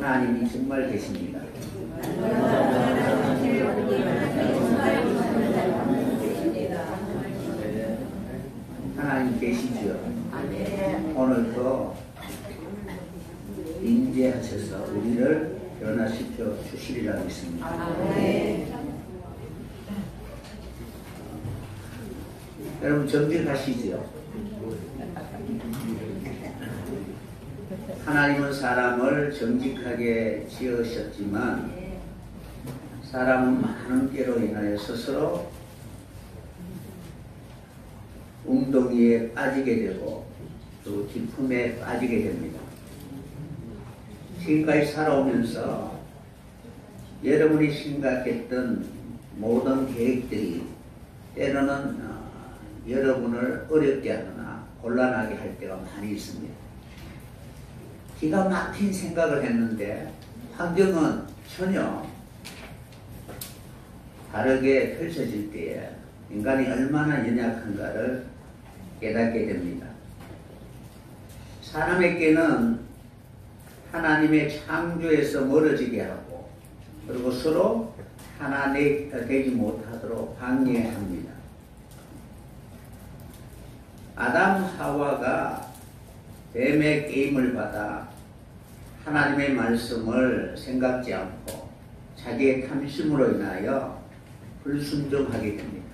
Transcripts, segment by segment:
하나님이 정말 계십니다. 하나님 계시죠? 오늘도 인재하셔서 우리를 변화시켜 주시리라 믿습니다. 여러분 정직하시죠? 하나님은 사람을 정직하게 지으셨지만 사람은 많은 깨로 인하여 스스로 웅덩이에 빠지게 되고 또 깊음에 빠지게 됩니다. 지금까지 살아오면서 여러분이 생각했던 모든 계획들이 때로는 여러분을 어렵게 하거나 곤란하게 할 때가 많이 있습니다. 기가 막힌 생각을 했는데 환경은 전혀 다르게 펼쳐질 때에 인간이 얼마나 연약한가를 깨닫게 됩니다. 사람에게는 하나님의 창조에서 멀어지게 하고 그리고 서로 하나 되지 못하도록 방해합니다. 아담 하와가 뱀의 게임을 받아 하나님의 말씀을 생각지 않고 자기의 탐심으로 인하여 불순종하게 됩니다.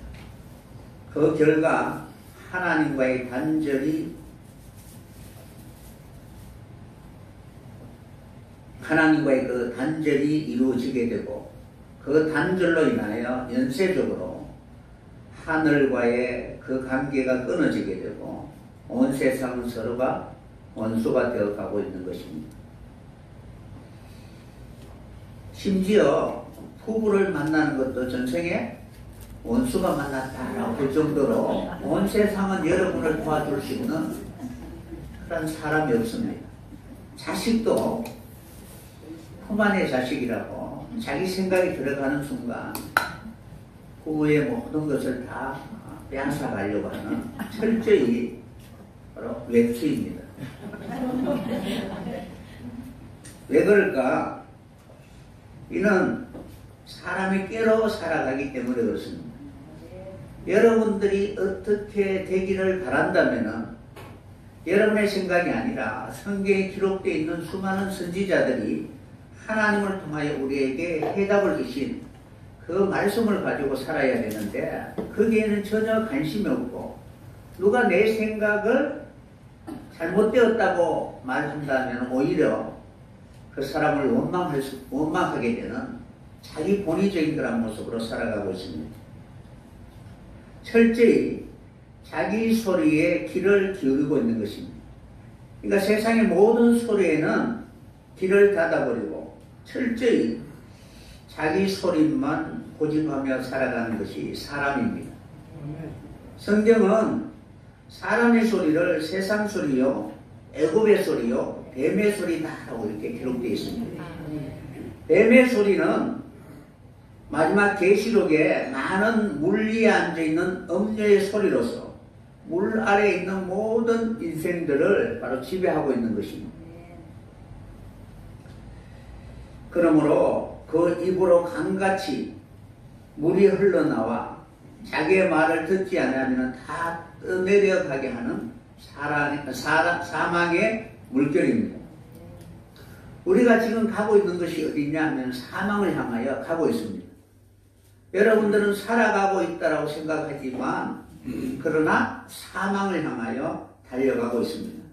그 결과 하나님과의 그 단절이 이루어지게 되고 그 단절로 인하여 연쇄적으로 하늘과의 그 관계가 끊어지게 되고 온 세상은 서로가 원수가 되어가고 있는 것입니다. 심지어 부부를 만나는 것도 전생에 원수가 만났다라고 할 정도로 온 세상은 여러분을 도와줄 수 있는 그런 사람이 없습니다. 자식도 품 안의 자식이라고 자기 생각이 들어가는 순간 부부의 모든 것을 다 빼앗아가려고 하는 철저히 바로 외투입니다. 왜 그럴까? 이는 사람이 깨로 살아가기 때문에 그렇습니다. 여러분들이 어떻게 되기를 바란다면 여러분의 생각이 아니라 성경에 기록되어 있는 수많은 선지자들이 하나님을 통하여 우리에게 해답을 주신 그 말씀을 가지고 살아야 되는데 거기에는 전혀 관심이 없고 누가 내 생각을 잘못되었다고 말한다면 오히려 그 사람을 원망하게 되는 자기 본의적인 그런 모습으로 살아가고 있습니다. 철저히 자기 소리에 귀를 기울이고 있는 것입니다. 그러니까 세상의 모든 소리에는 귀를 닫아버리고 철저히 자기 소리만 고집하며 살아가는 것이 사람입니다. 성경은 사람의 소리를 세상 소리요, 애굽의 소리요, 뱀의 소리다라고 이렇게 기록되어 있습니다. 뱀의 소리는 마지막 계시록에 많은 물 위에 앉아있는 음녀의 소리로서 물 아래에 있는 모든 인생들을 바로 지배하고 있는 것입니다. 그러므로 그 입으로 강같이 물이 흘러나와 자기의 말을 듣지 않으면 다 떠내려가게 하는 사망의 물결입니다. 우리가 지금 가고 있는 것이 어디냐 하면 사망을 향하여 가고 있습니다. 여러분들은 살아가고 있다고 생각하지만 그러나 사망을 향하여 달려가고 있습니다.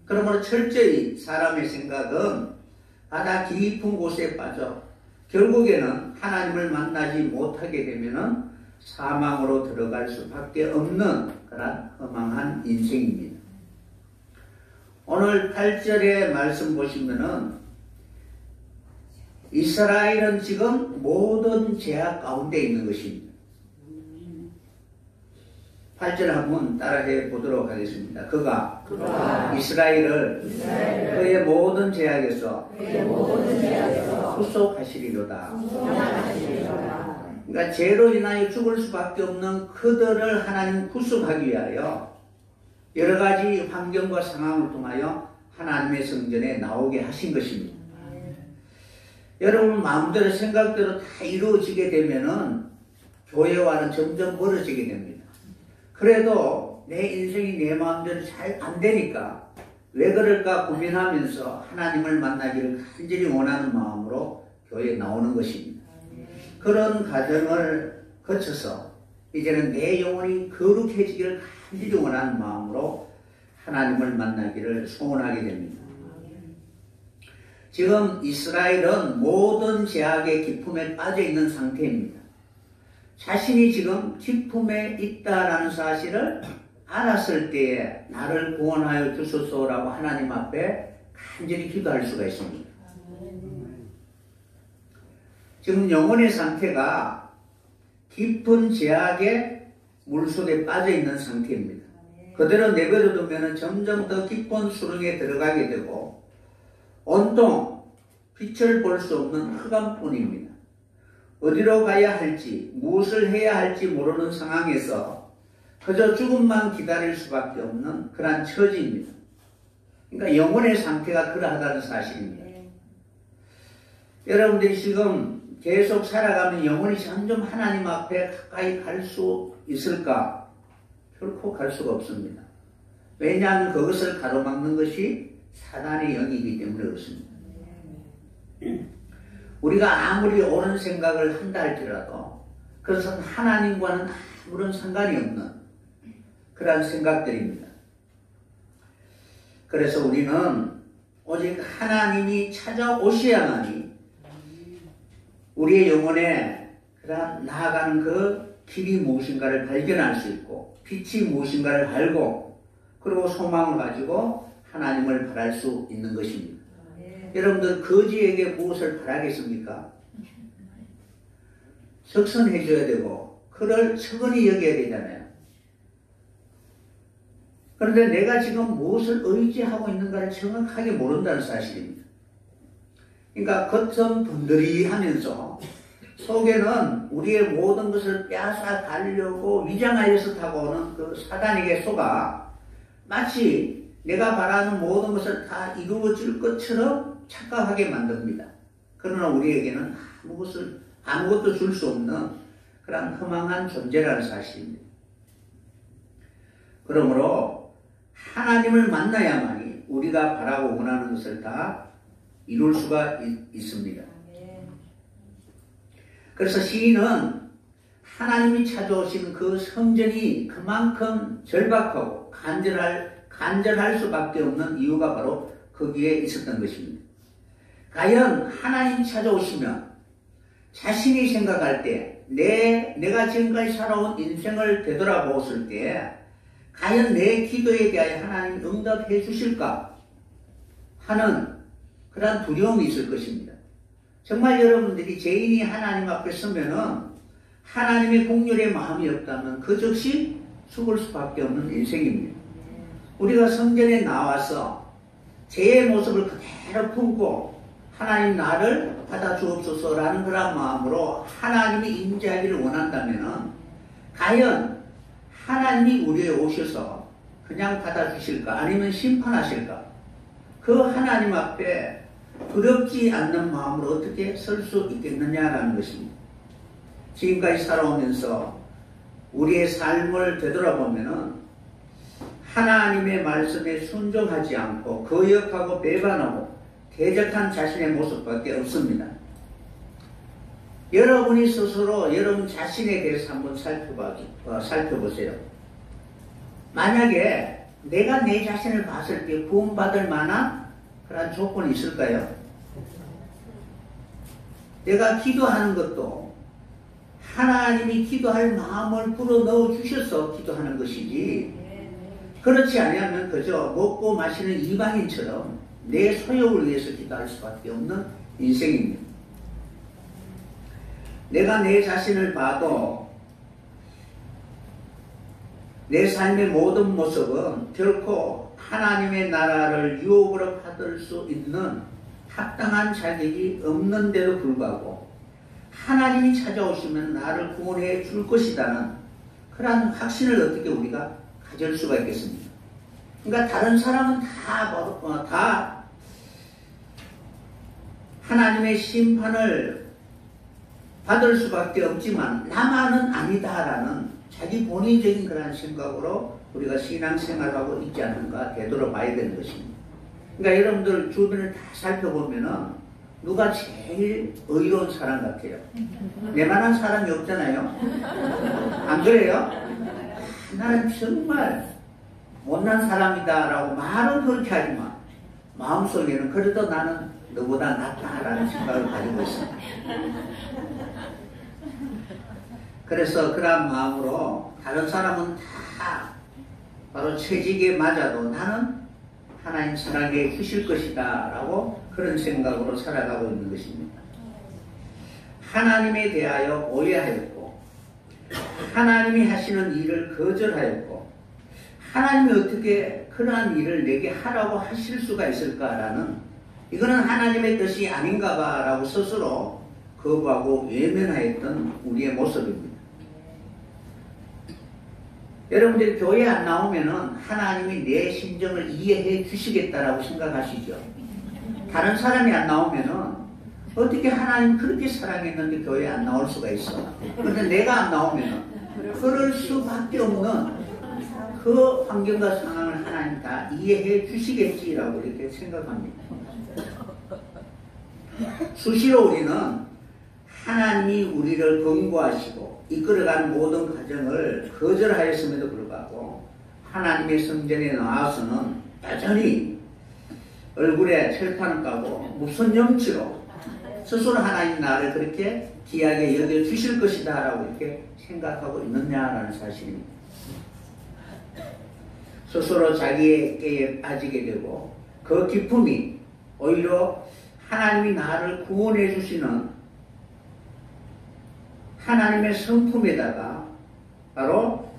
그러므로 철저히 사람의 생각은 바다 깊은 곳에 빠져 결국에는 하나님을 만나지 못하게 되면은 사망으로 들어갈 수밖에 없는 그런 허망한 인생입니다. 오늘 8절의 말씀 보시면은 이스라엘은 지금 모든 죄악 가운데 있는 것입니다. 8절 한번 따라해 보도록 하겠습니다. 그가 이스라엘을 그의 모든 죄악에서 구속하시리로다. 그러니까 죄로 인하여 죽을 수밖에 없는 그들을 하나님 구속하기 위하여 여러 가지 환경과 상황을 통하여 하나님의 성전에 나오게 하신 것입니다. 여러분 마음대로 생각대로 다 이루어지게 되면은 교회와는 점점 멀어지게 됩니다. 그래도 내 인생이 내 마음대로 잘 안 되니까 왜 그럴까 고민하면서 하나님을 만나기를 간절히 원하는 마음으로 교회에 나오는 것입니다. 그런 과정을 거쳐서 이제는 내 영혼이 거룩해지기를 간절히 원하는 마음으로 하나님을 만나기를 소원하게 됩니다. 지금 이스라엘은 모든 죄악의 기품에 빠져 있는 상태입니다. 자신이 지금 기품에 있다라는 사실을 알았을 때에 나를 구원하여 주소서라고 하나님 앞에 간절히 기도할 수가 있습니다. 지금 영혼의 상태가 깊은 죄악의 물속에 빠져 있는 상태입니다. 그대로 내버려 두면 점점 더 깊은 수렁에 들어가게 되고 온통 빛을 볼 수 없는 흑암뿐입니다. 어디로 가야 할지 무엇을 해야 할지 모르는 상황에서 그저 죽음만 기다릴 수밖에 없는 그러한 처지입니다. 그러니까 영혼의 상태가 그러하다는 사실입니다. 여러분들이 지금 계속 살아가면 영혼이 점점 하나님 앞에 가까이 갈 수 있을까? 결코 갈 수가 없습니다. 왜냐하면 그것을 가로막는 것이 사단의 영이기 때문에 그렇습니다. 우리가 아무리 옳은 생각을 한다 할지라도 그것은 하나님과는 아무런 상관이 없는 그러한 생각들입니다. 그래서 우리는 오직 하나님이 찾아오셔야만이 우리의 영혼에 그러한 나아가는 그 길이 무엇인가를 발견할 수 있고 빛이 무엇인가를 알고 그리고 소망을 가지고 하나님을 바랄 수 있는 것입니다. 여러분들 거지에게 무엇을 바라겠습니까? 적선해 줘야 되고 그를 서건히 여겨야 되잖아요. 그런데 내가 지금 무엇을 의지하고 있는가를 정확하게 모른다는 사실입니다. 그러니까 겉은 번들이하면서 속에는 우리의 모든 것을 빼앗아 가려고 위장하여서 다가오는 그 사단에게 속아 마치 내가 바라는 모든 것을 다 이루어질 것처럼 착각하게 만듭니다. 그러나 우리에게는 아무것도 줄 수 없는 그런 허망한 존재라는 사실입니다. 그러므로 하나님을 만나야만이 우리가 바라고 원하는 것을 다 이룰 수가 있습니다. 그래서 시인은 하나님이 찾아오시는 그 성전이 그만큼 절박하고 간절할 수밖에 없는 이유가 바로 거기에 있었던 것입니다. 과연 하나님이 찾아오시면 자신이 생각할 때 내가 지금까지 살아온 인생을 되돌아보았을 때 과연 내 기도에 대하여 하나님이 응답해 주실까 하는 그런 두려움이 있을 것입니다. 정말 여러분들이 죄인이 하나님 앞에 서면은 하나님의 공률의 마음이 없다면 그 즉시 죽을 수밖에 없는 인생입니다. 우리가 성전에 나와서 죄의 모습을 그대로 품고 하나님 나를 받아 주옵소서라는 그런 마음으로 하나님이 임재하기를 원한다면 과연 하나님이 우리에 오셔서 그냥 받아주실까 아니면 심판하실까? 그 하나님 앞에 두렵지 않는 마음으로 어떻게 설 수 있겠느냐라는 것입니다. 지금까지 살아오면서 우리의 삶을 되돌아보면은 하나님의 말씀에 순종하지 않고 거역하고 배반하고 대적한 자신의 모습밖에 없습니다. 여러분이 스스로 여러분 자신에 대해서 한번 살펴보세요. 만약에 내가 내 자신을 봤을 때 구원받을 만한 그런 조건이 있을까요? 내가 기도하는 것도 하나님이 기도할 마음을 불어넣어 주셔서 기도하는 것이지 그렇지 않으면 그저 먹고 마시는 이방인처럼 내 소욕을 위해서 기도할 수밖에 없는 인생입니다. 내가 내 자신을 봐도 내 삶의 모든 모습은 결코 하나님의 나라를 유업으로 받을 수 있는 합당한 자격이 없는데도 불구하고 하나님이 찾아오시면 나를 구원해 줄 것이라는 그러한 확신을 어떻게 우리가 가질 수가 있겠습니까? 그러니까 다른 사람은 다 하나님의 심판을 받을 수밖에 없지만 나만은 아니다라는 자기 본인적인 그런 생각으로 우리가 신앙생활하고 있지 않는가 되돌아봐야 되는 것입니다. 그러니까 여러분들 주변을 다 살펴보면은 누가 제일 의로운 사람 같아요? 내만한 사람이 없잖아요. 안 그래요? 나는 정말 못난 사람이다라고 말은 그렇게 하지만 마음속에는 그래도 나는 너보다 낫다라는 생각을 가지고 있습니다. 그래서 그런 마음으로 다른 사람은 다 바로 채찍에 맞아도 나는 하나님 사랑해 주실 것이다 라고 그런 생각으로 살아가고 있는 것입니다. 하나님에 대하여 오해하였고 하나님이 하시는 일을 거절하였고 하나님이 어떻게 그러한 일을 내게 하라고 하실 수가 있을까라는 이거는 하나님의 뜻이 아닌가 봐 라고 스스로 거부하고 외면하였던 우리의 모습입니다. 여러분들 교회 안 나오면은 하나님이 내 심정을 이해해 주시겠다라고 생각하시죠. 다른 사람이 안 나오면은 어떻게 하나님 그렇게 사랑했는데 교회 안 나올 수가 있어. 그런데 내가 안 나오면은 그럴 수밖에 없는 그 환경과 상황을 하나님 다 이해해 주시겠지라고 이렇게 생각합니다. 수시로 우리는 하나님이 우리를 권고하시고 이끌어가는 모든 과정을 거절하였음에도 불구하고 하나님의 성전에 나와서는 여전히 얼굴에 철판을 까고 무슨 염치로 스스로 하나님 나를 그렇게 귀하게 여겨주실 것이다 라고 이렇게 생각하고 있느냐라는 사실입니다. 스스로 자기의 깨에 빠지게 되고 그 기쁨이 오히려 하나님이 나를 구원해 주시는 하나님의 성품에다가 바로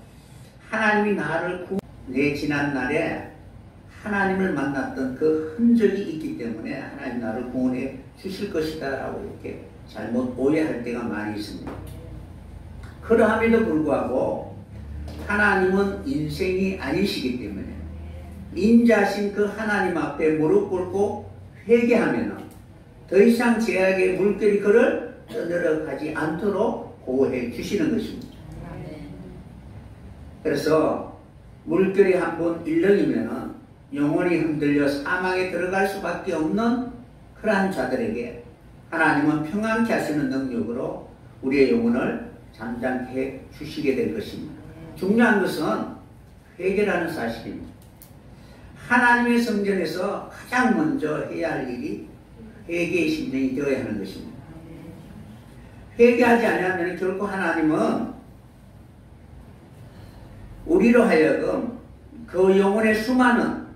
하나님이 나를 내 지난날에 하나님을 만났던 그 흔적이 있기 때문에 하나님 나를 구원해 주실 것이다 라고 이렇게 잘못 오해할 때가 많이 있습니다. 그러함에도 불구하고 하나님은 인생이 아니시기 때문에 인자신 그 하나님 앞에 무릎 꿇고 회개하면 더 이상 죄악의 물결이 그를 떠내려 가지 않도록 보호해 주시는 것입니다. 그래서 물결이 한번 일렁이면 영혼이 흔들려 사망에 들어갈 수밖에 없는 그러한 자들에게 하나님은 평안케 하시는 능력으로 우리의 영혼을 잠잠케 해 주시게 될 것입니다. 중요한 것은 회개라는 사실입니다. 하나님의 성전에서 가장 먼저 해야 할 일이 회개의 심령이 되어야 하는 것입니다. 회개하지 않으면 결코 하나님은 우리로 하여금 그 영혼의 수많은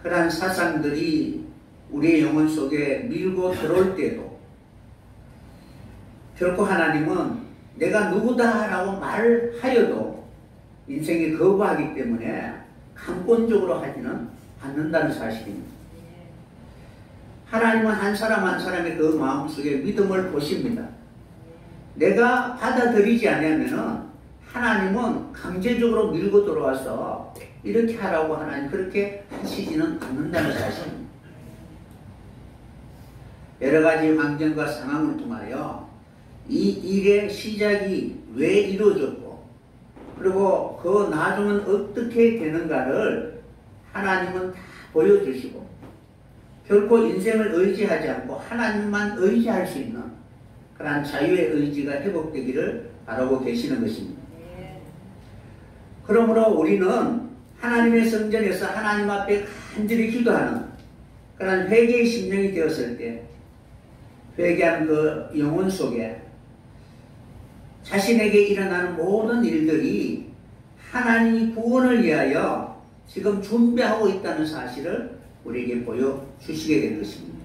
그러한 사상들이 우리의 영혼 속에 밀고 들어올 때도 결코 하나님은 내가 누구다라고 말하여도 인생에 거부하기 때문에 강권적으로 하지는 않는다는 사실입니다. 하나님은 한 사람 한 사람의 그 마음속에 믿음을 보십니다. 내가 받아들이지 않으면 하나님은 강제적으로 밀고 들어와서 이렇게 하라고 하나님 그렇게 하시지는 않는다는 사실입니다. 여러 가지 환경과 상황을 통하여 이 일의 시작이 왜 이루어졌고 그리고 그 나중은 어떻게 되는가를 하나님은 다 보여주시고 결코 인생을 의지하지 않고 하나님만 의지할 수 있는 그러한 자유의 의지가 회복되기를 바라고 계시는 것입니다. 그러므로 우리는 하나님의 성전에서 하나님 앞에 간절히 기도하는 그러한 회개의 심령이 되었을 때 회개한 그 영혼 속에 자신에게 일어나는 모든 일들이 하나님이 구원을 위하여 지금 준비하고 있다는 사실을 우리에게 보여주시게 될 것입니다.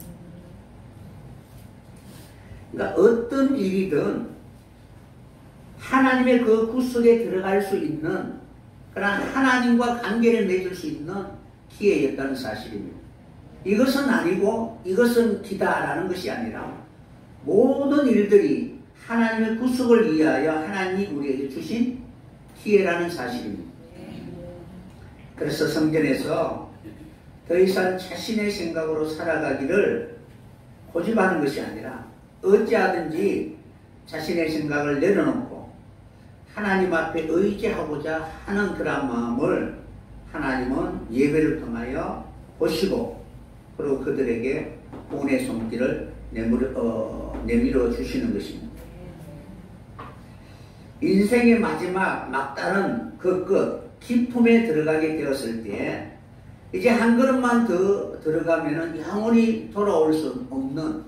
그러니까 어떤 일이든 하나님의 그 구속에 들어갈 수 있는 그런 하나님과 관계를 맺을 수 있는 기회였다는 사실입니다. 이것은 아니고 이것은 기다라는 것이 아니라 모든 일들이 하나님의 구속을 위하여 하나님이 우리에게 주신 기회라는 사실입니다. 그래서 성전에서 더 이상 자신의 생각으로 살아가기를 고집하는 것이 아니라 어찌하든지 자신의 생각을 내려놓고 하나님 앞에 의지하고자 하는 그런 마음을 하나님은 예배를 통하여 보시고 그리고 그들에게 구원의 손길을 내밀어 주시는 것입니다. 인생의 마지막 막다른 그 끝 기쁨에 들어가게 되었을 때 이제 한 걸음만 더 들어가면 영원히 돌아올 수 없는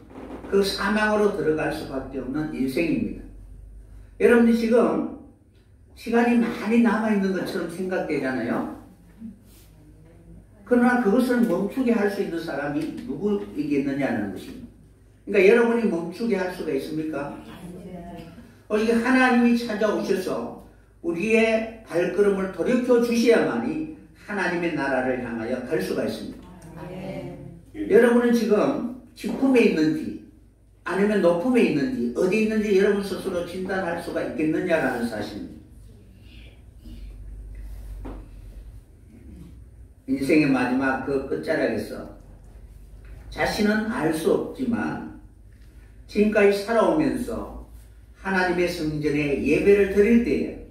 그 사망으로 들어갈 수밖에 없는 인생입니다. 여러분들 지금 시간이 많이 남아있는 것처럼 생각되잖아요. 그러나 그것을 멈추게 할 수 있는 사람이 누구이겠느냐는 것입니다. 그러니까 여러분이 멈추게 할 수가 있습니까? 이게 하나님이 찾아오셔서 우리의 발걸음을 돌이켜 주셔야만이 하나님의 나라를 향하여 갈 수가 있습니다. 여러분은 지금 기쁨에 있는지 아니면 높음에 있는지 어디 있는지 여러분 스스로 진단할 수가 있겠느냐라는 사실입니다. 인생의 마지막 그 끝자락에서 자신은 알 수 없지만 지금까지 살아오면서 하나님의 성전에 예배를 드릴 때에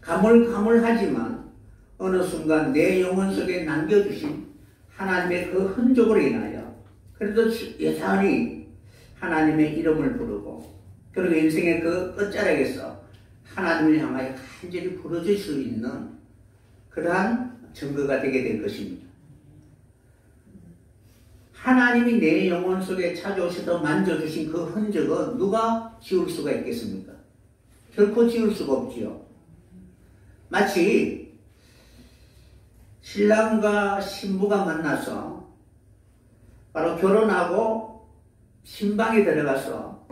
가물가물하지만 어느 순간 내 영혼 속에 남겨주신 하나님의 그 흔적으로 인하여 그래도 여전히 하나님의 이름을 부르고 그리고 인생의 그 끝자락에서 하나님을 향하여 간절히 부르질 수 있는 그러한 증거가 되게 될 것입니다. 하나님이 내 영혼 속에 찾아오셔서 만져주신 그 흔적은 누가 지울 수가 있겠습니까? 결코 지울 수가 없지요. 마치 신랑과 신부가 만나서 바로 결혼하고 신방에 들어가서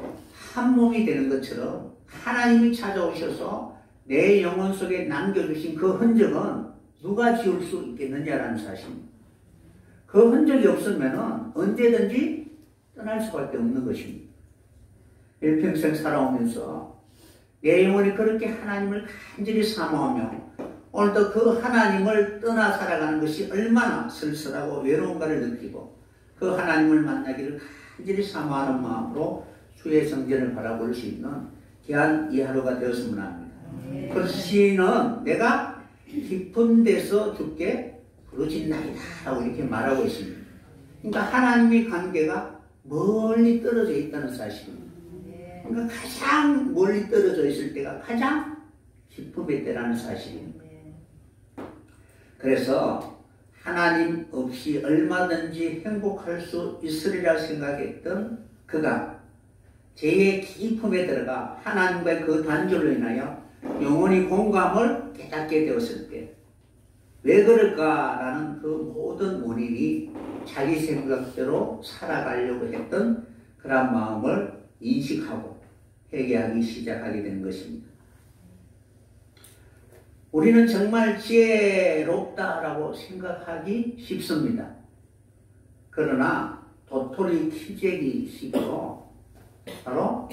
한 몸이 되는 것처럼 하나님이 찾아오셔서 내 영혼 속에 남겨주신 그 흔적은 누가 지울 수 있겠느냐라는 사실입니다. 그 흔적이 없으면 언제든지 떠날 수밖에 없는 것입니다. 일평생 살아오면서 내 영혼이 그렇게 하나님을 간절히 사모하며 오늘도 그 하나님을 떠나 살아가는 것이 얼마나 쓸쓸하고 외로운가를 느끼고 그 하나님을 만나기를 간절히 사모하는 마음으로 주의 성전을 바라볼 수 있는 귀한 이 하루가 되었으면 합니다. 그래서 시인은 내가 깊은 데서 주께 부르짖나이다 라고 이렇게 말하고 있습니다. 그러니까 하나님의 관계가 멀리 떨어져 있다는 사실입니다. 그러니까 가장 멀리 떨어져 있을 때가 가장 기쁨의 때라는 사실입니다. 그래서 하나님 없이 얼마든지 행복할 수 있으리라 생각했던 그가 죄의 깊음에 들어가 하나님과의 그 단절로 인하여 영원히 공감을 깨닫게 되었을 때 왜 그럴까라는 그 모든 원인이 자기 생각대로 살아가려고 했던 그런 마음을 인식하고 회개하기 시작하게 되는 것입니다. 우리는 정말 지혜롭다라고 생각하기 쉽습니다. 그러나 도토리 키재기 식으로 바로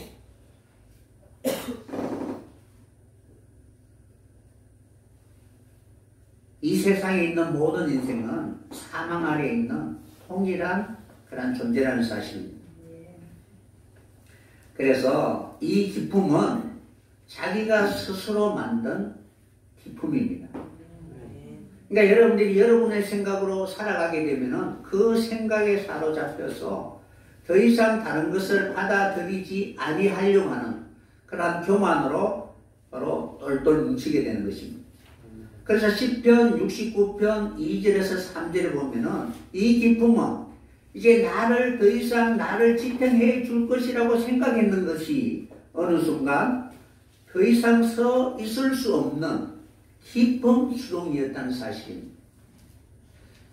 이 세상에 있는 모든 인생은 사망 아래에 있는 통일한 그런 존재라는 사실입니다. 그래서 이 기쁨은 자기가 스스로 만든 기쁨입니다. 그러니까 여러분들이 여러분의 생각으로 살아가게 되면 그 생각에 사로잡혀서 더 이상 다른 것을 받아들이지 아니하려고 하는 그런 교만으로 바로 똘똘 뭉치게 되는 것입니다. 그래서 시편 69편 2절에서 3절에 보면은 이 기쁨은 이제 나를 더 이상 나를 지탱해 줄 것이라고 생각했는 것이 어느 순간 더 이상 서 있을 수 없는 기쁨 수동이었다는 사실입니다.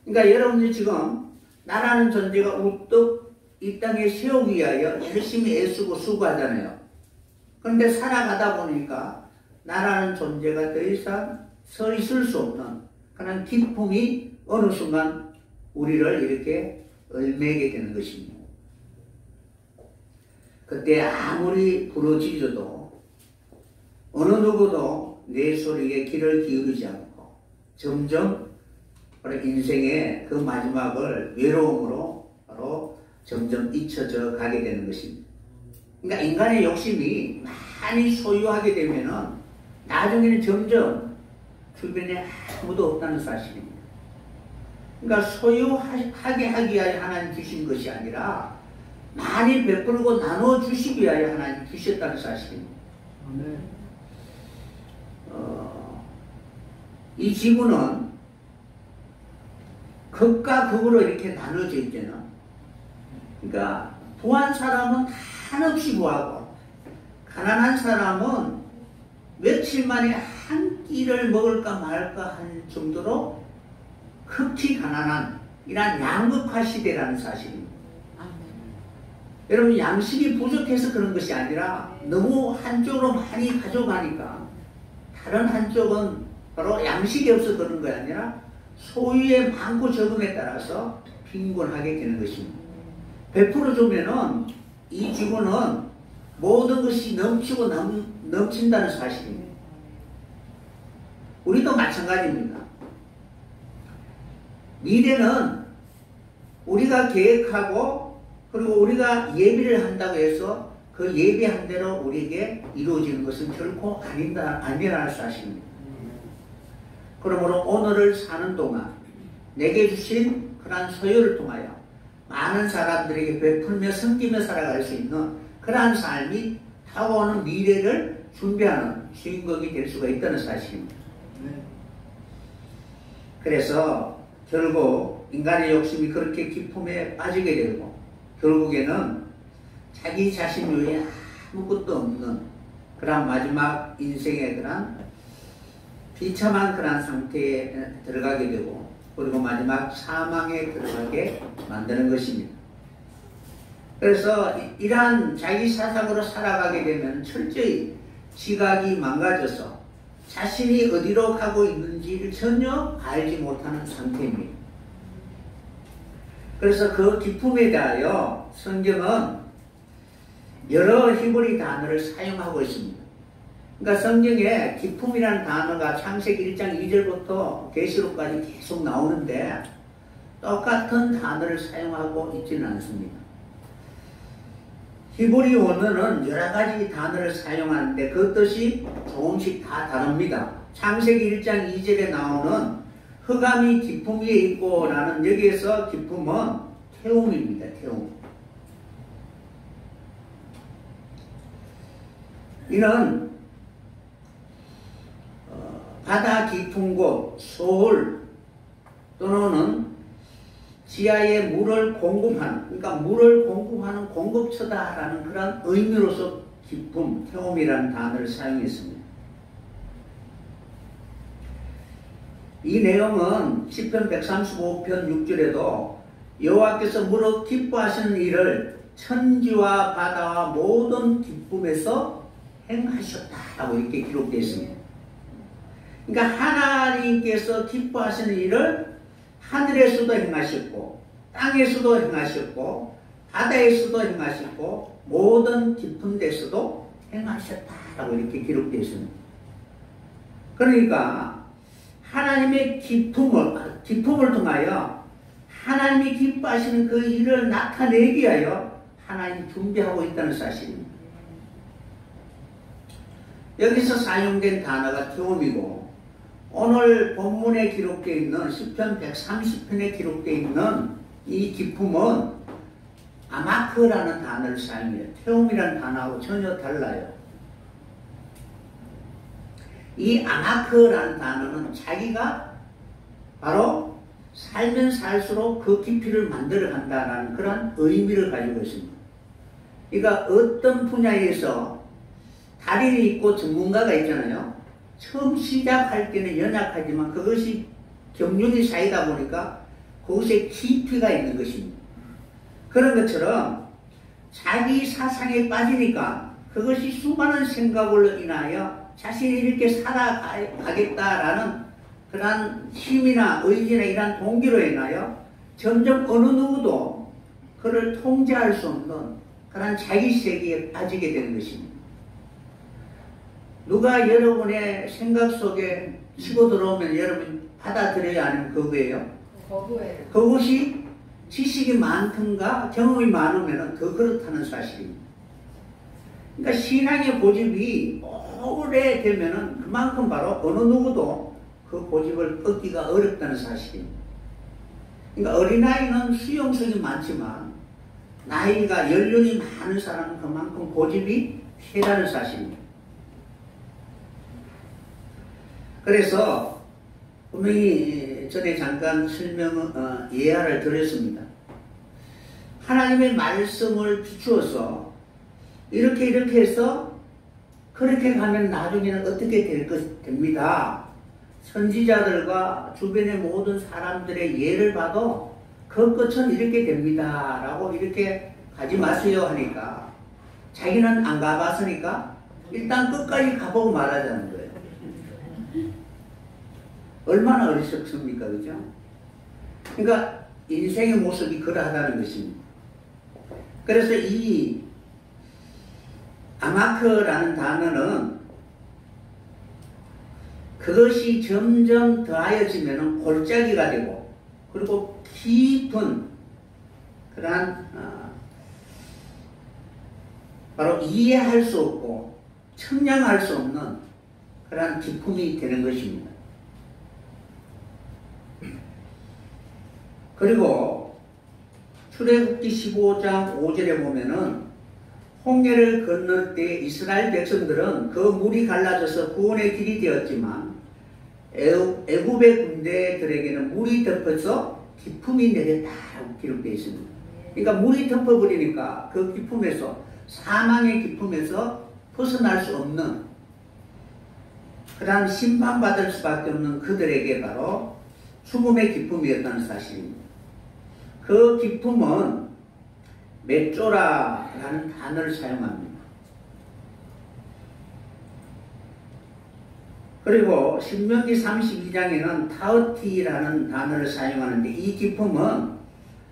그러니까 여러분들이 지금 나라는 존재가 우뚝 이 땅에 세우기 위하여 열심히 애쓰고 수고하잖아요. 그런데 살아가다 보니까 나라는 존재가 더 이상 서 있을 수 없는 그런 기쁨이 어느 순간 우리를 이렇게 얽매게 되는 것입니다. 그때 아무리 부러지져도 어느 누구도 내 소리에 귀를 기울이지 않고 점점 바로 인생의 그 마지막을 외로움으로 바로 점점 잊혀져 가게 되는 것입니다. 그러니까 인간의 욕심이 많이 소유하게 되면은 나중에는 점점 주변에 아무도 없다는 사실입니다. 그러니까 소유하게 하기 위하여 하나님 주신 것이 아니라 많이 베풀고 나눠 주시기 위하여 하나님 주셨다는 사실입니다. 이 지구는 극과 극으로 이렇게 나눠져 있잖아. 그러니까 부한 사람은 한없이 부하고 가난한 사람은 며칠 만에 한 끼를 먹을까 말까 할 정도로 극히 가난한 이런 양극화 시대라는 사실입니다. 여러분, 양식이 부족해서 그런 것이 아니라 너무 한쪽으로 많이 가져가니까 다른 한쪽은 바로 양식이 없어서 그런 것이 아니라 소유의 많고 적음에 따라서 빈곤하게 되는 것입니다. 100% 주면은 이 지구는 모든 것이 넘치고 넘친다는 사실입니다. 우리도 마찬가지입니다. 미래는 우리가 계획하고 그리고 우리가 예비를 한다고 해서 그 예비한 대로 우리에게 이루어지는 것은 결코 아니라는 사실입니다. 그러므로 오늘을 사는 동안 내게 주신 그러한 소유를 통하여 많은 사람들에게 베풀며 섬기며 살아갈 수 있는 그러한 삶이 다가오는 미래를 준비하는 주인공이 될 수가 있다는 사실입니다. 그래서 결국 인간의 욕심이 그렇게 기품에 빠지게 되고 결국에는 자기 자신 외에 아무것도 없는 그런 마지막 인생의 그런 비참한 그런 상태에 들어가게 되고 그리고 마지막 사망에 들어가게 만드는 것입니다. 그래서 이러한 자기 사상으로 살아가게 되면 철저히 지각이 망가져서 자신이 어디로 가고 있는지를 전혀 알지 못하는 상태입니다. 그래서 그 기쁨에 대하여 성경은 여러 히브리 단어를 사용하고 있습니다. 그러니까 성경에 기쁨이라는 단어가 창세기 1장 2절부터 계시록까지 계속 나오는데 똑같은 단어를 사용하고 있지는 않습니다. 히브리 원어는 여러 가지 단어를 사용하는데 그 뜻이 조금씩 다 다릅니다. 창세기 1장 2절에 나오는 흑암이 기쁨 위에 있고 라는 여기에서 기쁨은 태움입니다. 태움. 이는 바다 깊은 곳, 소울 또는 지하에 물을 공급하는, 그러니까 물을 공급하는 공급처다라는 그런 의미로서 기쁨, 태움이라는 단어를 사용했습니다. 이 내용은 시편 135편 6절에도 여호와께서 무릇 기뻐하시는 일을 천지와 바다와 모든 기쁨에서 행하셨다라고 이렇게 기록되어 있습니다. 그러니까 하나님께서 기뻐하시는 일을 하늘에서도 행하셨고 땅에서도 행하셨고 바다에서도 행하셨고 모든 깊은 데서도 행하셨다라고 이렇게 기록되어 있습니다. 그러니까 하나님의 기쁨을 통하여 하나님이 기뻐하시는 그 일을 나타내기 위하여 하나님이 준비하고 있다는 사실입니다. 여기서 사용된 단어가 태움이고 오늘 본문에 기록되어 있는 시편 130편에 기록되어 있는 이 기쁨은 아마크라는 단어를 사용해요. 태움이라는 단어하고 전혀 달라요. 이 아마크라는 단어는 자기가 바로 살면 살수록 그 깊이를 만들어 간다는 그런 의미를 가지고 있습니다. 그러니까 어떤 분야에서 달인이 있고 전문가가 있잖아요. 처음 시작할 때는 연약하지만 그것이 경륜이 쌓이다 보니까 그것에 깊이가 있는 것입니다. 그런 것처럼 자기 사상에 빠지니까 그것이 수많은 생각으로 인하여 자신이 이렇게 살아가겠다라는 그런 힘이나 의지나 이런 동기로 인하여 점점 어느 누구도 그를 통제할 수 없는 그런 자기 세계에 빠지게 되는 것입니다. 누가 여러분의 생각 속에 치고 들어오면 여러분이 받아들여야 하는 그거예요. 그것이 지식이 많든가 경험이 많으면 더 그렇다는 사실입니다. 그러니까 신앙의 고집이 오래되면 그만큼 바로 어느 누구도 그 고집을 꺾기가 어렵다는 사실입니다. 그러니까 어린아이는 수용성이 많지만 나이가 연륜이 많은 사람은 그만큼 고집이 세다는 사실입니다. 그래서 분명히 전에 잠깐 예화를 드렸습니다. 하나님의 말씀을 비추어서 이렇게 해서 그렇게 가면 나중에는 어떻게 됩니다. 선지자들과 주변의 모든 사람들의 예를 봐도 그 끝은 이렇게 됩니다 라고 이렇게 가지 마세요 하니까 자기는 안 가봤으니까 일단 끝까지 가보고 말하자는 거예요. 얼마나 어리석습니까, 그죠? 그러니까 인생의 모습이 그러하다는 것입니다. 그래서 이 아마크라는 단어는 그것이 점점 더하여지면 골짜기가 되고 그리고 깊은 그러한 바로 이해할 수 없고 측량할 수 없는 그러한 기품이 되는 것입니다. 그리고 출애굽기 15장 5절에 보면은 홍해를 건널 때 이스라엘 백성들은 그 물이 갈라져서 구원의 길이 되었지만 애굽의 군대들에게는 물이 덮어서 기품이 내렸다라고 기록되어 있습니다. 그러니까 물이 덮어버리니까 그 기품에서 사망의 기품에서 벗어날 수 없는 그러한 심판받을 수밖에 없는 그들에게 바로 죽음의 기품이었다는 사실입니다. 그 기품은 메쪼라라는 단어를 사용합니다. 그리고 신명기 32장에는 타우티라는 단어를 사용하는데 이 기품은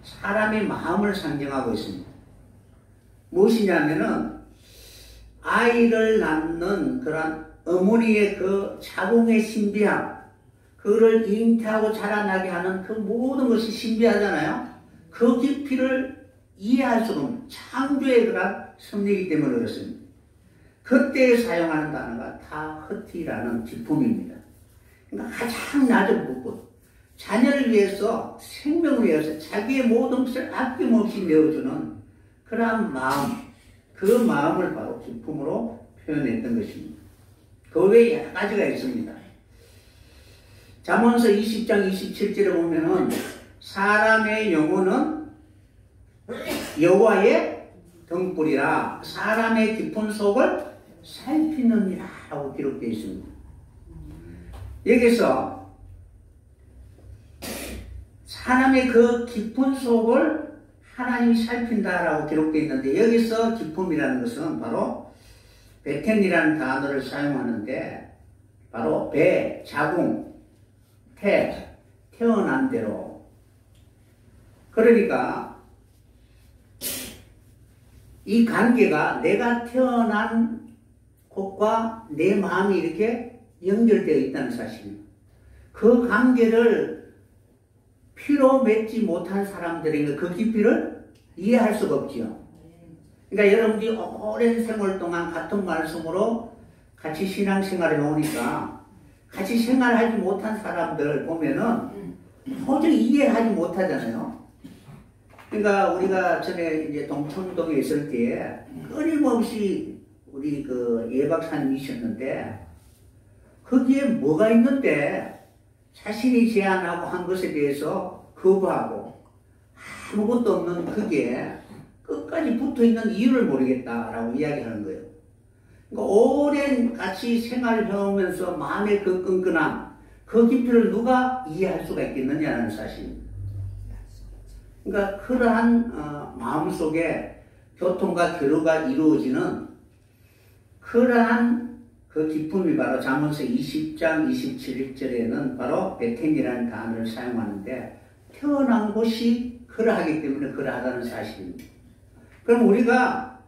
사람의 마음을 상징하고 있습니다. 무엇이냐면은 아이를 낳는 그런 어머니의 그 자궁의 신비함, 그를 잉태하고 자라나게 하는 그 모든 것이 신비하잖아요. 그 깊이를 이해할 수 없는 창조의 그런 섭리이기 때문에 그렇습니다. 그때 사용하는 단어가 타흐티라는 기품입니다. 그러니까 가장 낮은 부분, 자녀를 위해서, 생명을 위해서 자기의 모든 것을 아낌없이 내어주는 그러한 마음, 그 마음을 바로 기품으로 표현했던 것입니다. 그 외에 여러 가지가 있습니다. 잠언서 20장 27절에 보면은 사람의 영혼은 여호와의 등불이라 사람의 깊은 속을 살피느니라 라고 기록되어 있습니다. 여기서 사람의 그 깊은 속을 하나님이 살핀다라고 기록되어 있는데 여기서 기품이라는 것은 바로 베텐이라는 단어를 사용하는데 바로 배, 자궁, 태어난 대로 그러니까 이 관계가 내가 태어난 곳과 내 마음이 이렇게 연결되어 있다는 사실입니다. 그 관계를 피로 맺지 못한 사람들에게 그 깊이를 이해할 수가 없지요. 그러니까 여러분들이 오랜 세월 동안 같은 말씀으로 같이 신앙생활을 해오니까 같이 생활하지 못한 사람들 보면은 도저히 이해하지 못하잖아요. 그러니까 우리가 전에 이제 동천동에 있을 때 끊임없이 우리 그 예박사님이셨는데 거기에 뭐가 있는데 자신이 제안하고 한 것에 대해서 거부하고 아무것도 없는 그게 끝까지 붙어있는 이유를 모르겠다라고 이야기하는 거예요. 그러니까 오랜 같이 생활을 해오면서 마음의 그 끈끈함, 그 깊이를 누가 이해할 수가 있겠느냐는 사실입니다. 그러니까 그러한 마음속에 교통과 교류가 이루어지는 그러한 그 기쁨이 바로 잠언서 20장 27절에는 바로 베텐이라는 단어를 사용하는데 태어난 곳이 그러하기 때문에 그러하다는 사실입니다. 그럼 우리가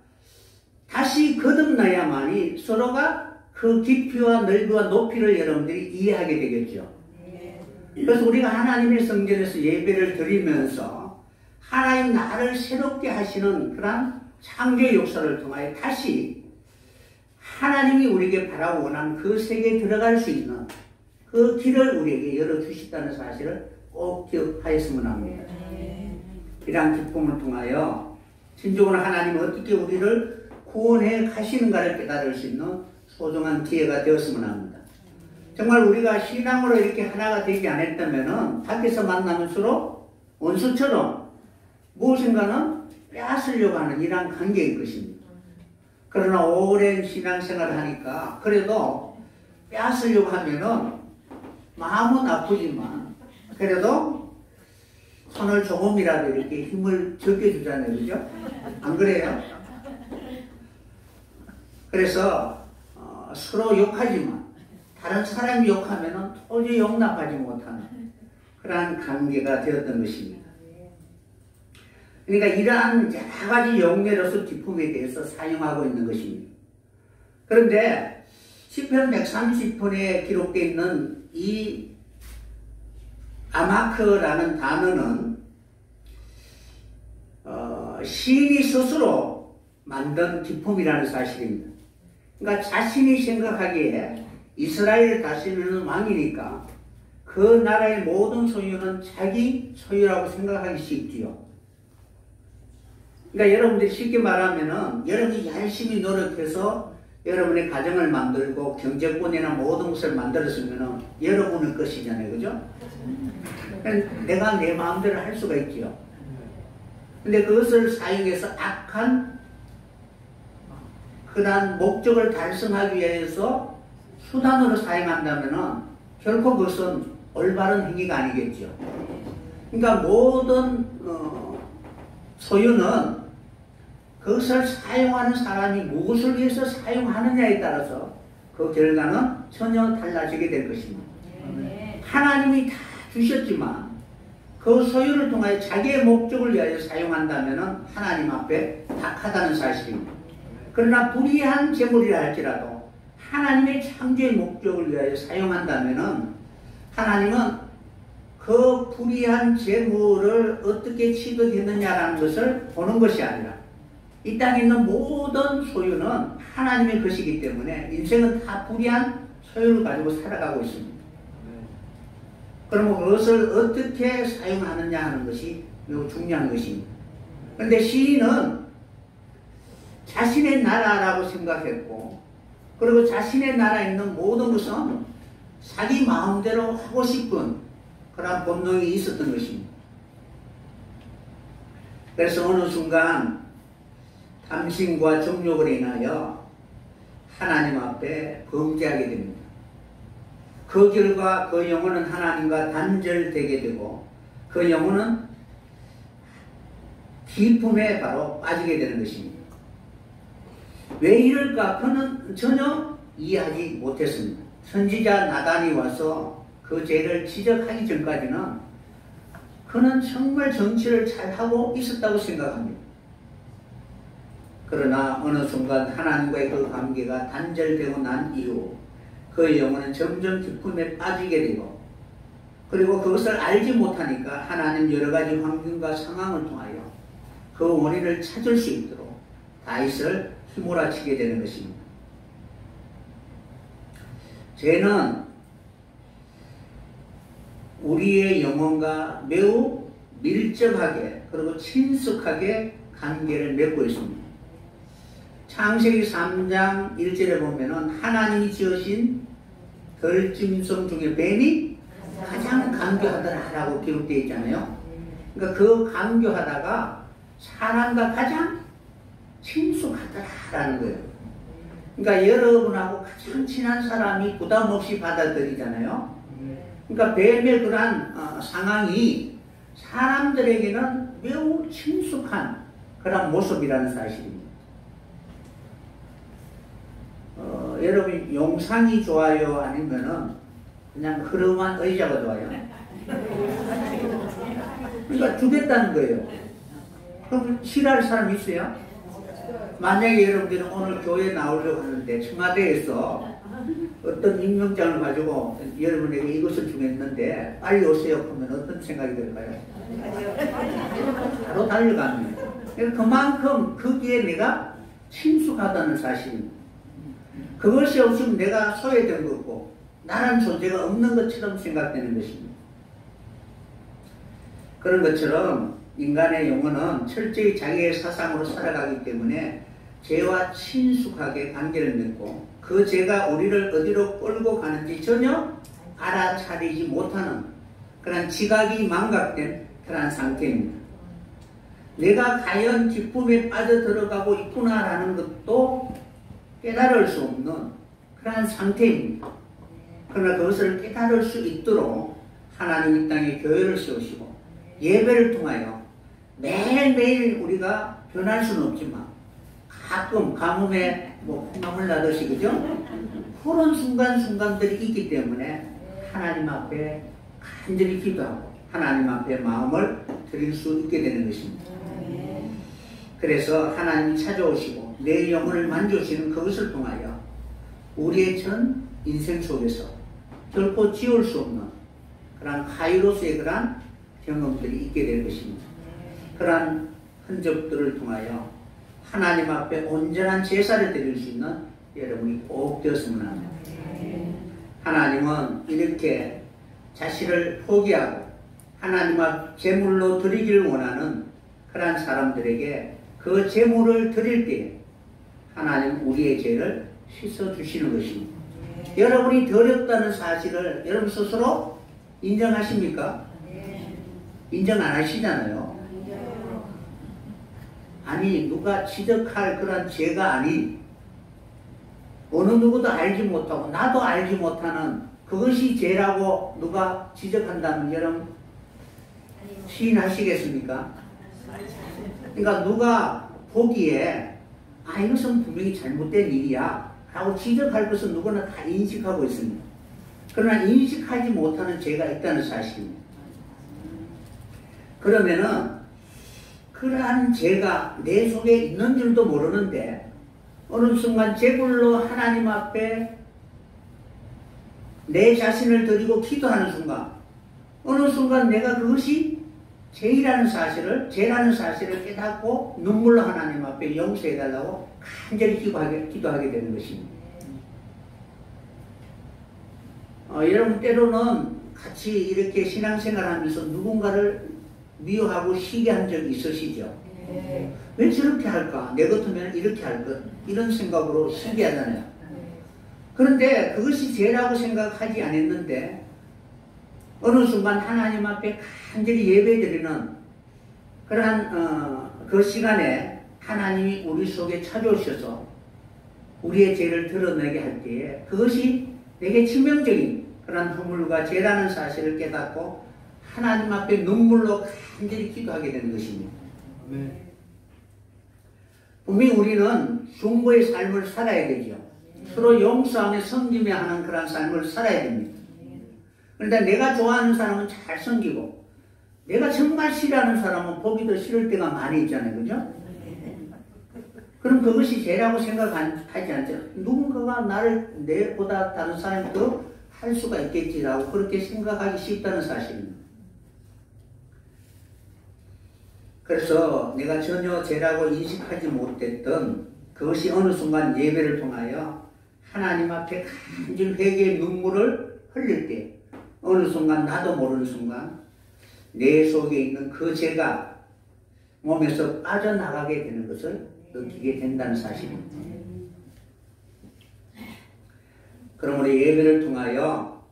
다시 거듭나야만이 서로가 그 깊이와 넓이와 높이를 여러분들이 이해하게 되겠죠. 그래서 우리가 하나님의 성전에서 예배를 드리면서 하나님 나를 새롭게 하시는 그런 창조의 역사를 통하여 다시 하나님이 우리에게 바라고 원하는 그 세계에 들어갈 수 있는 그 길을 우리에게 열어주셨다는 사실을 꼭 기억하였으면 합니다. 이러한 기쁨을 통하여 진정으로 하나님은 어떻게 우리를 구원해 가시는가를 깨달을 수 있는 소중한 기회가 되었으면 합니다. 정말 우리가 신앙으로 이렇게 하나가 되지 않았다면 밖에서 만나면 서로 원수처럼 무엇인가는 빼앗으려고 하는 이러한 관계일 것입니다. 그러나 오랜 신앙생활을 하니까 그래도 빼앗으려고 하면은 마음은 아프지만 그래도 손을 조금이라도 이렇게 힘을 적게 주잖아요. 그죠? 안 그래요? 그래서 서로 욕하지만 다른 사람이 욕하면은 도저히 용납하지 못하는 그러한 관계가 되었던 것입니다. 그러니까 이러한 여러 가지 용례로서 기쁨에 대해서 사용하고 있는 것입니다. 그런데 시편 130편에 기록되어 있는 이 아마크라는 단어는 시인이 스스로 만든 기쁨이라는 사실입니다. 그러니까 자신이 생각하기에 이스라엘을 다스리는 왕이니까 그 나라의 모든 소유는 자기 소유라고 생각하기 쉽지요. 그러니까 여러분들이 쉽게 말하면은 여러분이 열심히 노력해서 여러분의 가정을 만들고 경제권이나 모든 것을 만들었으면은 여러분의 것이잖아요. 그죠? 내가 내 마음대로 할 수가 있지요. 근데 그것을 사용해서 악한 그러한 목적을 달성하기 위해서 수단으로 사용한다면은 결코 그것은 올바른 행위가 아니겠죠. 그러니까 모든 소유는 그것을 사용하는 사람이 무엇을 위해서 사용하느냐에 따라서 그 결과는 전혀 달라지게 될 것입니다. 하나님이 다 주셨지만 그 소유를 통하여 자기의 목적을 위하여 사용한다면 하나님 앞에 악하다는 사실입니다. 그러나 불의한 재물이라 할지라도 하나님의 창조의 목적을 위하여 사용한다면 하나님은 그 불의한 재물을 어떻게 취득했느냐라는 것을 보는 것이 아니라 이 땅에 있는 모든 소유는 하나님의 것이기 때문에 인생은 다 불의한 소유를 가지고 살아가고 있습니다. 그러면 그것을 어떻게 사용하느냐 하는 것이 매우 중요한 것입니다. 그런데 시인은 자신의 나라라고 생각했고 그리고 자신의 나라에 있는 모든 것은 자기 마음대로 하고 싶은 그런 본능이 있었던 것입니다. 그래서 어느 순간 탐심과 정욕을 인하여 하나님 앞에 범죄하게 됩니다. 그 결과 그 영혼은 하나님과 단절되게 되고 그 영혼은 기쁨에 바로 빠지게 되는 것입니다. 왜 이럴까? 그는 전혀 이해하지 못했습니다. 선지자 나단이 와서 그 죄를 지적하기 전까지는 그는 정말 정치를 잘하고 있었다고 생각합니다. 그러나 어느 순간 하나님과의 그 관계가 단절되고 난 이후 그 영혼은 점점 기쁨에 빠지게 되고 그리고 그것을 알지 못하니까 하나님 여러 가지 환경과 상황을 통하여 그 원인을 찾을 수 있도록 다윗을 휘몰아치게 되는 것입니다. 죄는 우리의 영혼과 매우 밀접하게 그리고 친숙하게 관계를 맺고 있습니다. 창세기 3장 1절에 보면은 하나님이 지으신 들짐승 중에 뱀이 가장 간교하더라라고 기록되어 있잖아요. 그러니까 그 간교하다가 사람과 가장 친숙하더라라는 거예요. 그러니까 여러분하고 가장 친한 사람이 부담 없이 받아들이잖아요. 그러니까 뱀의 그러한 상황이 사람들에게는 매우 친숙한 그런 모습이라는 사실입니다. 여러분 용상이 좋아요? 아니면은 그냥 흐름한 의자가 좋아요? 그러니까 주겠다는 거예요. 그럼 싫어할 사람 있어요? 만약에 여러분들은 오늘 교회 나오려고 하는데 청와대에서 어떤 임명장을 가지고 여러분에게 이것을 주겠는데 빨리 오세요 하면 어떤 생각이 들까요? 바로 달려갑니다. 그만큼 거기에 내가 친숙하다는 사실입니다. 그것이 없으면 내가 소외된 거고 나라는 존재가 없는 것처럼 생각되는 것입니다. 그런 것처럼 인간의 영혼은 철저히 자기의 사상으로 살아가기 때문에 죄와 친숙하게 관계를 맺고 그 죄가 우리를 어디로 끌고 가는지 전혀 알아차리지 못하는 그런 지각이 망각된 그런 상태입니다. 내가 과연 기쁨에 빠져들어가고 있구나라는 것도 깨달을 수 없는 그런 상태입니다. 그러나 그것을 깨달을 수 있도록 하나님 이 땅에 교회를 세우시고 예배를 통하여 매일매일 우리가 변할 수는 없지만 가끔 가뭄에 콩나물 나듯이 그죠? 그런 순간순간들이 있기 때문에 하나님 앞에 간절히 기도하고 하나님 앞에 마음을 드릴 수 있게 되는 것입니다. 그래서 하나님이 찾아오시고 내 영혼을 만져주시는 그것을 통하여 우리의 전 인생 속에서 결코 지울 수 없는 그러한 카이로스의 그러한 경험들이 있게 될 것입니다. 그러한 흔적들을 통하여 하나님 앞에 온전한 제사를 드릴 수 있는 여러분이 꼭 되었으면 합니다. 하나님은 이렇게 자신을 포기하고 하나님 앞 제물로 드리기를 원하는 그러한 사람들에게 그 제물을 드릴 때 하나님 우리의 죄를 씻어주시는 것입니다. 여러분이 더럽다는 사실을 여러분 스스로 인정하십니까? 인정 안 하시잖아요. 아니 누가 지적할 그런 죄가 아닌 어느 누구도 알지 못하고 나도 알지 못하는 그것이 죄라고 누가 지적한다면 여러분 시인하시겠습니까? 그러니까 누가 보기에 이것은 분명히 잘못된 일이야 라고 지적할 것은 누구나 다 인식하고 있습니다. 그러나 인식하지 못하는 죄가 있다는 사실입니다. 그러면은 그러한 죄가 내 속에 있는 줄도 모르는데 어느 순간 제물로 하나님 앞에 내 자신을 드리고 기도하는 순간 어느 순간 내가 그것이 죄라는 사실을 깨닫고 눈물로 하나님 앞에 용서해달라고 간절히 기도하게 되는 것입니다. 여러분 때로는 같이 이렇게 신앙생활하면서 누군가를 미워하고 시기한 적이 있으시죠? 왜 저렇게 할까? 내 같으면 이렇게 할 것. 이런 생각으로 시기하잖아요. 그런데 그것이 죄라고 생각하지 않았는데 어느 순간 하나님 앞에 간절히 예배드리는 그러한 그 시간에 하나님이 우리 속에 찾아오셔서 우리의 죄를 드러내게 할 때에 그것이 내게 치명적인 그런 허물과 죄라는 사실을 깨닫고 하나님 앞에 눈물로 간절히 기도하게 되는 것입니다. 분명히 우리는 중보의 삶을 살아야 되죠. 서로 용서하며 섬기며 하는 그런 삶을 살아야 됩니다. 그런데 내가 좋아하는 사람은 잘 섬기고 내가 정말 싫어하는 사람은 보기도 싫을 때가 많이 있잖아요. 그죠? 그럼 그것이 죄라고 생각하지 않죠. 누군가가 나를 내보다 다른 사람이 더 할 수가 있겠지라고 그렇게 생각하기 쉽다는 사실입니다. 그래서 내가 전혀 죄라고 인식하지 못했던 그것이 어느 순간 예배를 통하여 하나님 앞에 간절히 회개의 눈물을 흘릴 때 어느 순간 나도 모르는 순간 내 속에 있는 그 죄가 몸에서 빠져나가게 되는 것을 느끼게 된다는 사실입니다. 그러므로 예배를 통하여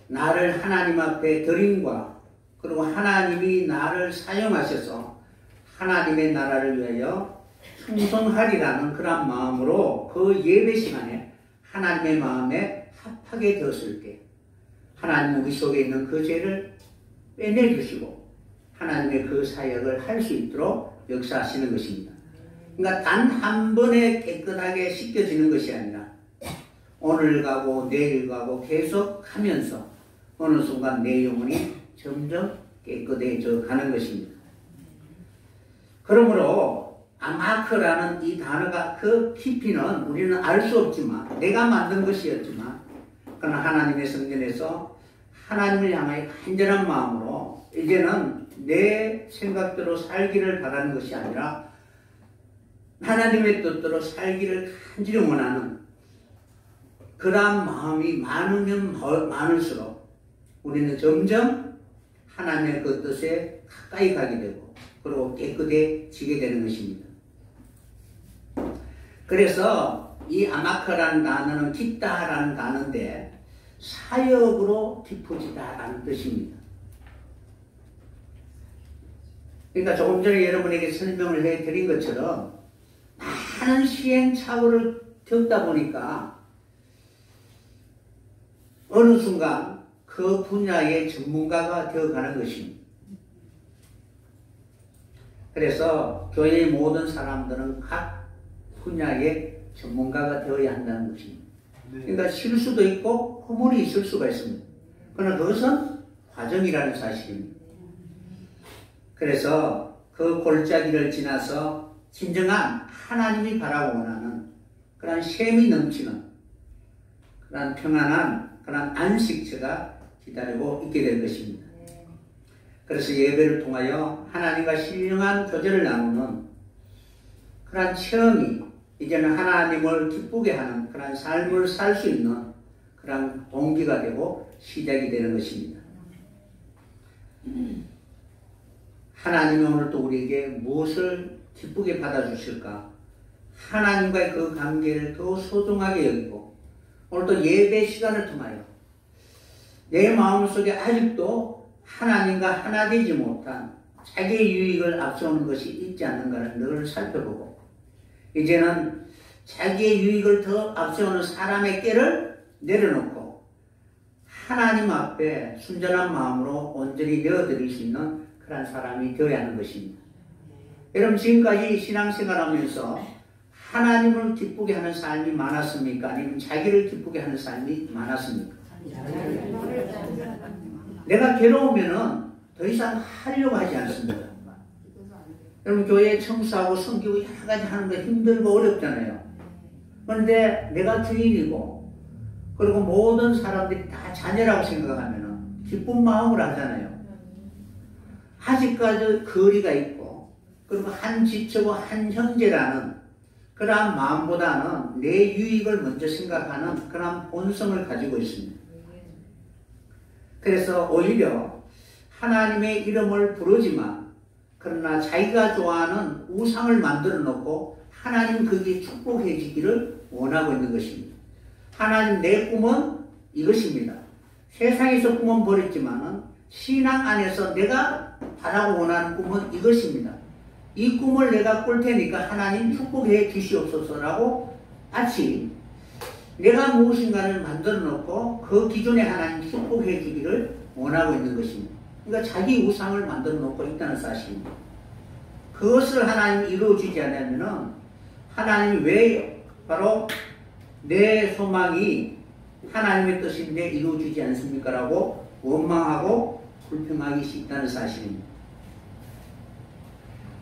나를 하나님 앞에 드림과 그리고 하나님이 나를 사용하셔서 하나님의 나라를 위하여 충성하리라는 그런 마음으로 그 예배 시간에 하나님의 마음에 합하게 되었을 때 하나님 우리 속에 있는 그 죄를 빼내주시고 하나님의 그 사역을 할 수 있도록 역사하시는 것입니다. 그러니까 단 한 번에 깨끗하게 씻겨지는 것이 아니라 오늘 가고 내일 가고 계속 하면서 어느 순간 내 영혼이 점점 깨끗해져 가는 것입니다. 그러므로 아마크라는 이 단어가 그 깊이는 우리는 알 수 없지만, 내가 만든 것이었지만, 그러나 하나님의 성전에서 하나님을 향하여 간절한 마음으로 이제는 내 생각대로 살기를 바라는 것이 아니라 하나님의 뜻대로 살기를 간절히 원하는 그러한 마음이 많으면 많을수록 우리는 점점 하나님의 그 뜻에 가까이 가게 되고 그리고 깨끗해지게 되는 것입니다. 그래서 이 아마크라는 단어는 깊다라는 단어인데 사역으로 깊어지다라는 뜻입니다. 그러니까 조금 전에 여러분에게 설명을 해드린 것처럼 많은 시행착오를 겪다 보니까 어느 순간 그 분야의 전문가가 되어가는 것입니다. 그래서 교회의 모든 사람들은 각 분야의 전문가가 되어야 한다는 것입니다. 그러니까 실수도 있고 허물이 있을 수가 있습니다. 그러나 그것은 과정이라는 사실입니다. 그래서 그 골짜기를 지나서 진정한 하나님이 바라고 원하는 그런 셈이 넘치는 그런 평안한 그런 안식처가 기다리고 있게 될 것입니다. 그래서 예배를 통하여 하나님과 신령한 교제를 나누는 그런 체험이 이제는 하나님을 기쁘게 하는 그런 삶을 살 수 있는 그런 동기가 되고 시작이 되는 것입니다. 하나님이 오늘 또 우리에게 무엇을 기쁘게 받아주실까? 하나님과의 그 관계를 더 소중하게 여기고 오늘 또 예배 시간을 통하여 내 마음속에 아직도 하나님과 하나 되지 못한 자기의 유익을 앞세우는 것이 있지 않는가를 늘 살펴보고 이제는 자기의 유익을 더 앞세우는 사람의 꾀를 내려놓고 하나님 앞에 순전한 마음으로 온전히 내어드릴 수 있는 그런 사람이 되어야 하는 것입니다. 여러분 지금까지 신앙생활하면서 하나님을 기쁘게 하는 삶이 많았습니까? 아니면 자기를 기쁘게 하는 삶이 많았습니까? 내가 괴로우면은 더 이상 하려고 하지 않습니다. 여러분 교회에 청소하고 섬기고 여러 가지 하는 거 힘들고 어렵잖아요. 그런데 내가 주인이고 그리고 모든 사람들이 다 자녀라고 생각하면은 기쁜 마음으로 하잖아요. 아직까지 거리가 있고 그리고 한 지체고 한 형제라는 그러한 마음보다는 내 유익을 먼저 생각하는 그런 본성을 가지고 있습니다. 그래서 오히려 하나님의 이름을 부르지만 그러나 자기가 좋아하는 우상을 만들어 놓고 하나님 거기에 축복해지기를 원하고 있는 것입니다. 하나님 내 꿈은 이것입니다. 세상에서 꿈은 버렸지만은 신앙 안에서 내가 바라고 원하는 꿈은 이것입니다. 이 꿈을 내가 꿀 테니까 하나님 축복해 주시옵소서라고 마치 내가 무엇인가를 만들어 놓고 그 기존에 하나님 축복해 주기를 원하고 있는 것입니다. 그러니까 자기 우상을 만들어 놓고 있다는 사실입니다. 그것을 하나님이 이루어주지 않으면 하나님이 왜 바로 내 소망이 하나님의 뜻인데 이루어주지 않습니까? 라고 원망하고 불평하기 쉽다는 사실입니다.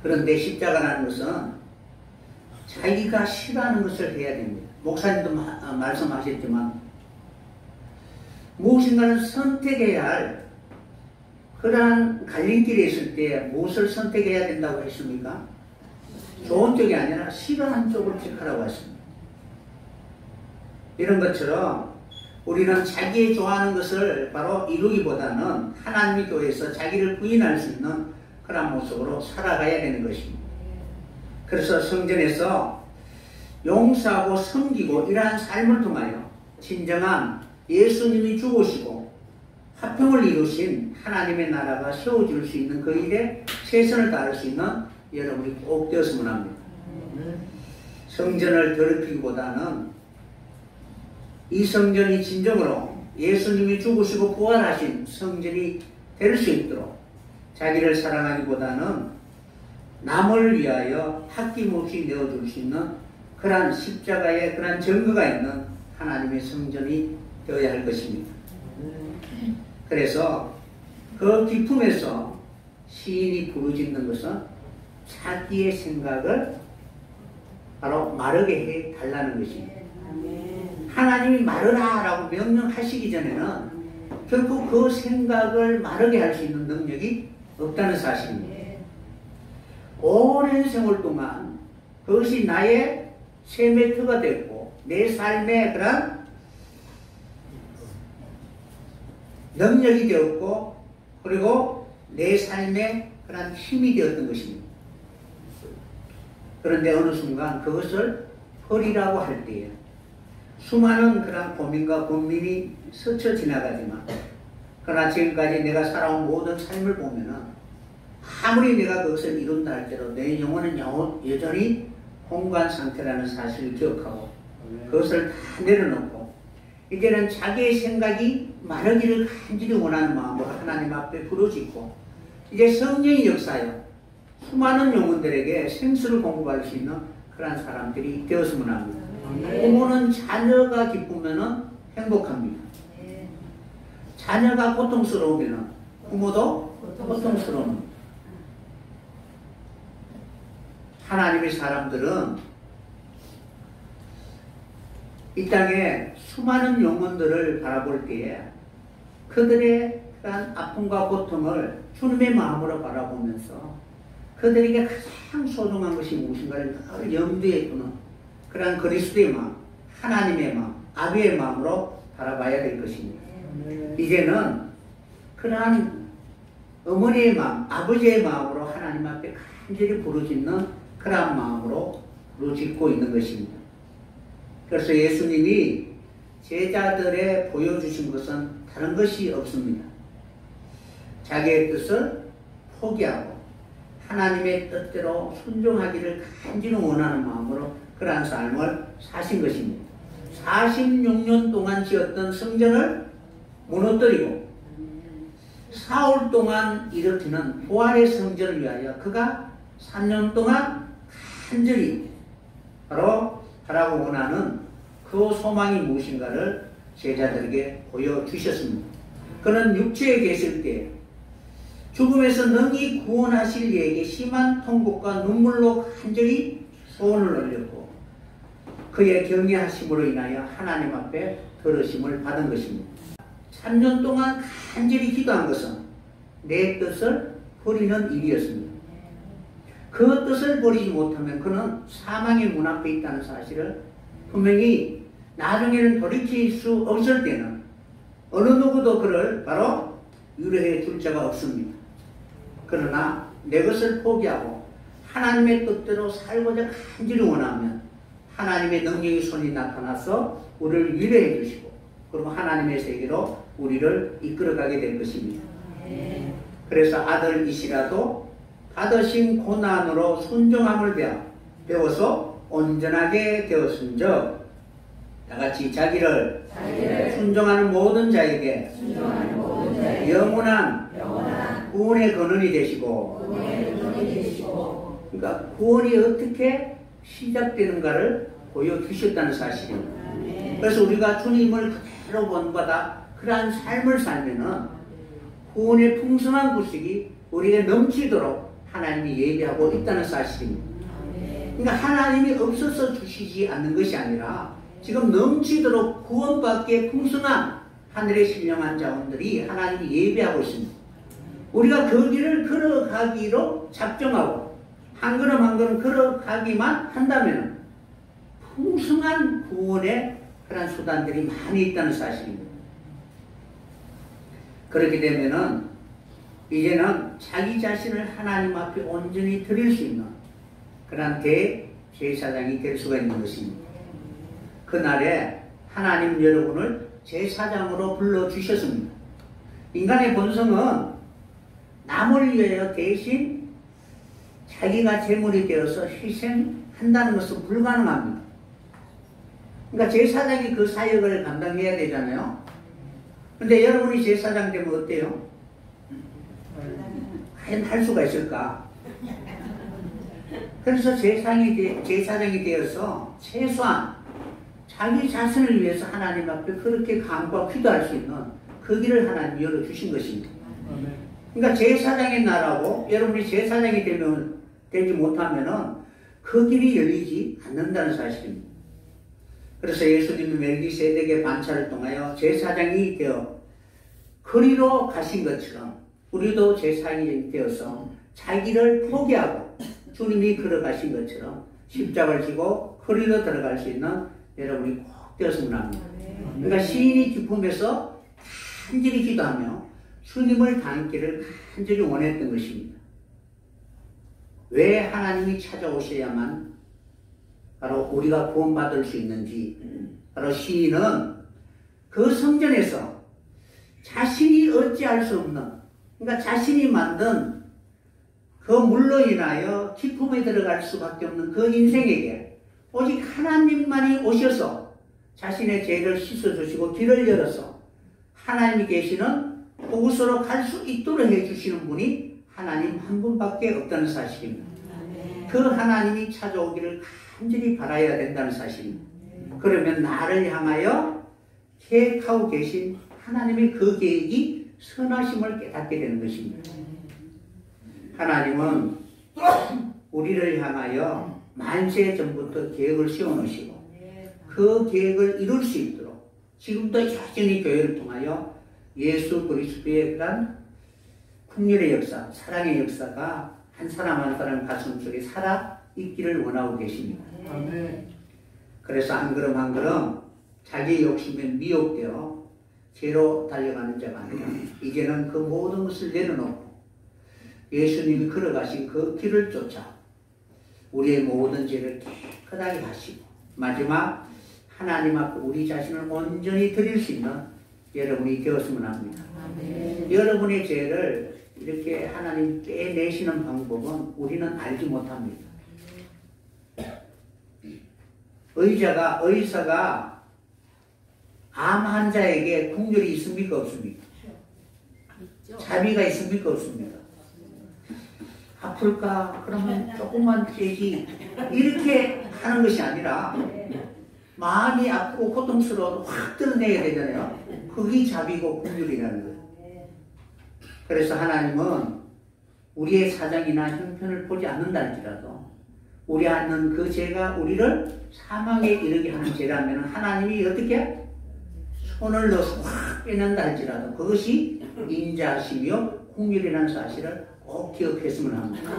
그런데 십자가라는 것은 자기가 싫어하는 것을 해야 됩니다. 목사님도 말씀하셨지만 무엇인가는 선택해야 할 그러한 갈림길에 있을 때 무엇을 선택해야 된다고 했습니까? 좋은 쪽이 아니라 싫어하는 쪽을 택하라고 했습니다. 이런 것처럼 우리는 자기 좋아하는 것을 바로 이루기보다는 하나님의 교회에서 자기를 부인할 수 있는 그런 모습으로 살아가야 되는 것입니다. 그래서 성전에서 용서하고 섬기고 이러한 삶을 통하여 진정한 예수님이 죽으시고 화평을 이루신 하나님의 나라가 세워질 수 있는 그 일에 최선을 다할 수 있는 여러분이 꼭 되었으면 합니다. 성전을 더럽히기보다는 이 성전이 진정으로 예수님이 죽으시고 부활하신 성전이 될 수 있도록 자기를 사랑하기보다는 남을 위하여 아낌없이 내어줄 수 있는 그러한 십자가의 그러한 증거가 있는 하나님의 성전이 되어야 할 것입니다. 그래서 그 기쁨에서 시인이 부르짖는 것은 자기의 생각을 바로 마르게 해달라는 것입니다. 하나님이 마르라 라고 명령하시기 전에는 결국 그 생각을 마르게 할 수 있는 능력이 없다는 사실입니다. 오랜 세월 동안 그것이 나의 삶의 터가 됐고 내 삶의 그런 능력이 되었고 그리고 내 삶의 그런 힘이 되었던 것입니다. 그런데 어느 순간 그것을 버리라고 할 때에 수많은 그런 고민과 고민이 스쳐 지나가지만 그러나 지금까지 내가 살아온 모든 삶을 보면은 아무리 내가 그것을 이룬다 할지라도 내 영혼은 여전히 혼관 상태라는 사실을 기억하고 그것을 다 내려놓고 이제는 자기의 생각이 마르기를 간절히 원하는 마음으로 하나님 앞에 부르짖고 이제 성령의 역사요 수많은 영혼들에게 생수를 공급할 수 있는 그러한 사람들이 되었으면 합니다. 부모는 자녀가 기쁘면 행복합니다. 자녀가 고통스러우면 부모도 고통스러웁니다. 하나님의 사람들은 이 땅에 수많은 영혼들을 바라볼 때에 그들의 그런 아픔과 고통을 주님의 마음으로 바라보면서 그들에게 가장 소중한 것이 무엇인가를 늘 염두에 두는 그런 그리스도의 마음, 하나님의 마음, 아비의 마음으로 바라봐야 될 것입니다. 이제는 그러한 어머니의 마음, 아버지의 마음으로 하나님 앞에 간절히 부르짖는 그러한 마음으로 부르짖고 있는 것입니다. 그래서 예수님이 제자들에 보여주신 것은 다른 것이 없습니다. 자기의 뜻을 포기하고 하나님의 뜻대로 순종하기를 간절히 원하는 마음으로 그러한 삶을 사신 것입니다. 46년 동안 지었던 성전을 무너뜨리고 사흘 동안 일으키는 부활의 성전을 위하여 그가 3년 동안 간절히 바로 하라고 원하는 그 소망이 무엇인가를 제자들에게 보여주셨습니다. 그는 육체에 계실 때 죽음에서 능히 구원하실 이에게 심한 통곡과 눈물로 간절히 소원을 올렸고 그의 경외하심으로 인하여 하나님 앞에 들으심을 받은 것입니다. 3년 동안 간절히 기도한 것은 내 뜻을 버리는 일이었습니다. 그 뜻을 버리지 못하면 그는 사망의 문 앞에 있다는 사실을 분명히 나중에는 돌이킬 수 없을 때는 어느 누구도 그를 바로 유래해 줄 자가 없습니다. 그러나 내 것을 포기하고 하나님의 뜻대로 살고자 간절히 원하면 하나님의 능력의 손이 나타나서 우리를 위로해 주시고 그리고 하나님의 세계로 우리를 이끌어가게 될 것입니다. 그래서 아들이시라도 받으신 고난으로 순종함을 배워서 온전하게 되었은즉 다같이 자기를 순종하는 모든 자에게 영원한 구원의 근원이 되시고 그러니까 구원이 어떻게 시작되는가를 보여주셨다는 사실입니다. 그래서 우리가 주님을 그대로 본받아 그러한 삶을 살면은 구원의 풍성한 구식이 우리에게 넘치도록 하나님이 예비하고 있다는 사실입니다. 그러니까 하나님이 없어서 주시지 않는 것이 아니라 지금 넘치도록 구원받기에 풍성한 하늘의 신령한 자원들이 하나님이 예비하고 있습니다. 우리가 그 길을 걸어가기로 작정하고 한 걸음 한 걸음 걸어가기만 한다면 풍성한 구원의 그런 수단들이 많이 있다는 사실입니다. 그렇게 되면은 이제는 자기 자신을 하나님 앞에 온전히 드릴 수 있는 그런 대제사장이 될 수가 있는 것입니다. 그날에 하나님 여러분을 제사장으로 불러주셨습니다. 인간의 본성은 남을 위하여 대신 자기가 제물이 되어서 희생한다는 것은 불가능합니다. 그러니까 제사장이 그 사역을 감당해야 되잖아요. 근데 여러분이 제사장 되면 어때요? 과연 할 수가 있을까? 그래서 제사장이 되어서 최소한 자기 자신을 위해서 하나님 앞에 그렇게 간구하고 기도할 수 있는 그 길을 하나님이 열어주신 것입니다. 그러니까 제사장의 나라고 여러분이 제사장이 되지 못하면은 그 길이 열리지 않는다는 사실입니다. 그래서 예수님이 멜기세덱의 반차를 통하여 제사장이 되어 거리로 가신 것처럼 우리도 제사장이 되어서 자기를 포기하고 주님이 걸어가신 것처럼 십자가를 지고 거리로 들어갈 수 있는 여러분이 꼭 되었으면 합니다. 그러니까 시인이 기쁨에서 간절히 기도하며 주님을 닮기를 간절히 원했던 것입니다. 왜 하나님이 찾아오셔야만 바로 우리가 구원받을 수 있는지, 바로 시인은 그 성전에서 자신이 어찌할 수 없는, 그러니까 자신이 만든 그 물로 인하여 기쁨에 들어갈 수밖에 없는 그 인생에게 오직 하나님만이 오셔서 자신의 죄를 씻어주시고 길을 열어서 하나님이 계시는 그곳으로 갈 수 있도록 해주시는 분이 하나님 한 분밖에 없다는 사실입니다. 그 하나님이 찾아오기를 간절히 바라야 된다는 사실입니다. 그러면 나를 향하여 계획하고 계신 하나님의 그 계획이 선하심을 깨닫게 되는 것입니다. 하나님은 우리를 향하여 만세 전부터 계획을 세워놓으시고 그 계획을 이룰 수 있도록 지금도 여전히 교회를 통하여 예수 그리스도의 그런 긍휼의 역사, 사랑의 역사가 한 사람 한 사람 가슴 속에 살아 있기를 원하고 계십니다. 그래서 한 걸음 한 걸음 자기 욕심에 미혹되어 죄로 달려가는 자가 아니라 이제는 그 모든 것을 내려놓고 예수님이 걸어가신 그 길을 쫓아 우리의 모든 죄를 깨끗하게 하시고 마지막 하나님 앞에 우리 자신을 온전히 드릴 수 있는 여러분이 되었으면 합니다. 여러분의 죄를 이렇게 하나님 빼내시는 방법은 우리는 알지 못합니다. 의사가 암 환자에게 긍휼이 있습니까? 없습니까? 자비가 있습니까? 없습니까? 아플까? 그러면 조금만 째지. 이렇게 하는 것이 아니라 마음이 아프고 고통스러워도 확 드러내야 되잖아요. 그게 자비고 긍휼이라는 거예요. 그래서 하나님은 우리의 사정이나 형편을 보지 않는다 할지라도 우리 하는 그 죄가 우리를 사망에 이르게 하는 죄라면 하나님이 어떻게 손을 넣어서 확 빼낸다 할지라도 그것이 인자하시며 긍휼이라는 사실을 꼭 기억했으면 합니다.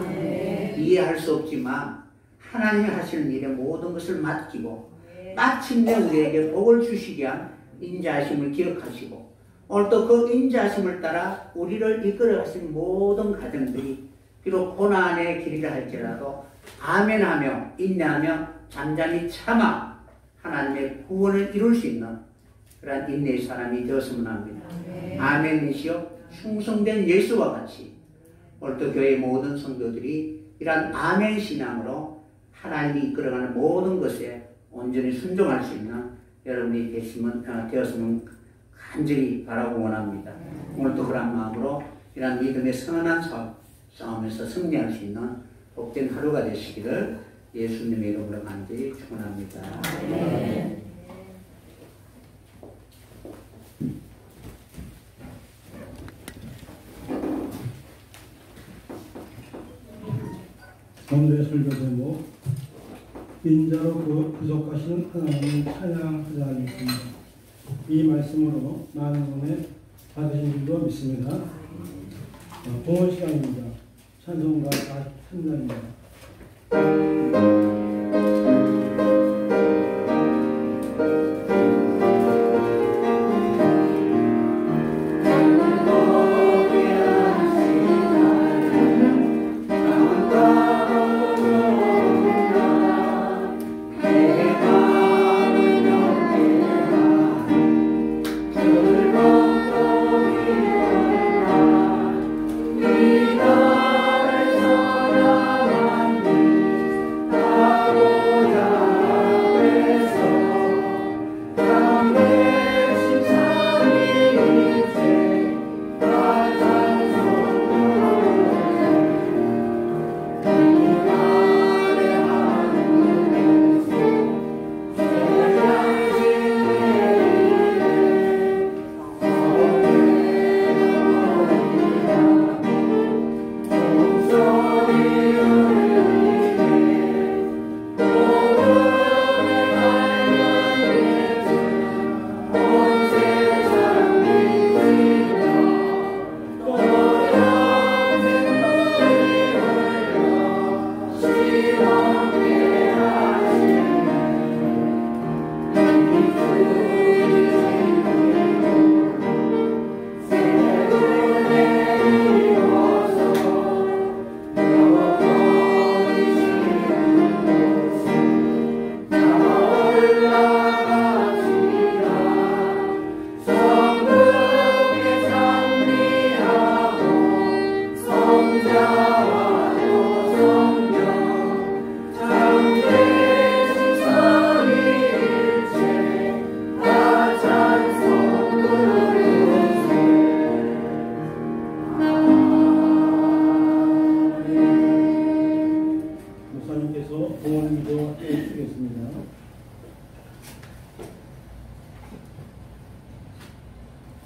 이해할 수 없지만 하나님이 하시는 일에 모든 것을 맡기고 마침내 우리에게 복을 주시기 위한 인자하심을 기억하시고 오늘 또 그 인자하심을 따라 우리를 이끌어 가신 모든 가정들이 비록 고난의 길이라 할지라도 아멘하며 인내하며 잠잠히 참아 하나님의 구원을 이룰 수 있는 그러한 인내의 사람이 되었으면 합니다. 아멘이시여 충성된 예수와 같이 오늘 또 교회 모든 성도들이 이러한 아멘 신앙으로 하나님이 이끌어가는 모든 것에 온전히 순종할 수 있는 여러분이 되었으면 간절히 바라고 원합니다. 오늘도 그런 마음으로 이러한 믿음의 선한 싸움에서 승리할 수 있는 복된 하루가 되시기를 예수님의 이름으로 간절히 축원합니다. 오늘의 설교 제목 인자로 구속하시는 하나님을 찬양하자 하겠습니다. 이 말씀으로 많은 은혜 받으신 줄로 믿습니다. 봉헌 시간입니다. 찬송가 43장입니다. 이 나를 사랑하니 함께 주겠습니다.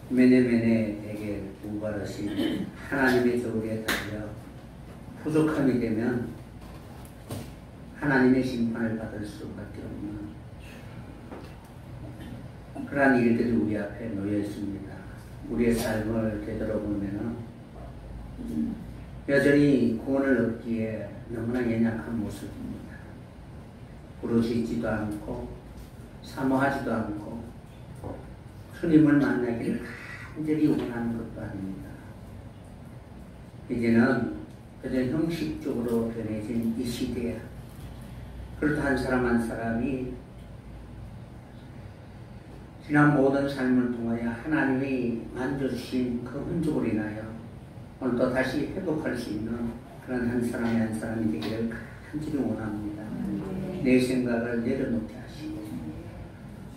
매네매네 내게 구발하신 하나님의 저울에 달려 부족함이 되면 하나님의 심판을 받을 수밖에 없는 그러한 일들이 우리 앞에 놓여 있습니다. 우리의 삶을 되돌아보면 여전히 구원을 얻기에 너무나 연약한 모습입니다. 부르짖지도 않고 사모하지도 않고 주님을 만나기를 간절히 원하는 것도 아닙니다. 이제는 그저 형식적으로 변해진 이 시대에 그렇다 한 사람 한 사람이 지난 모든 삶을 통하여 하나님이 만져주신 그 흔적으로 인하여 오늘 또 다시 회복할 수 있는 그런 한 사람이 한 사람이 되기를 간절히 원합니다. 내 생각을 내려놓게 하시고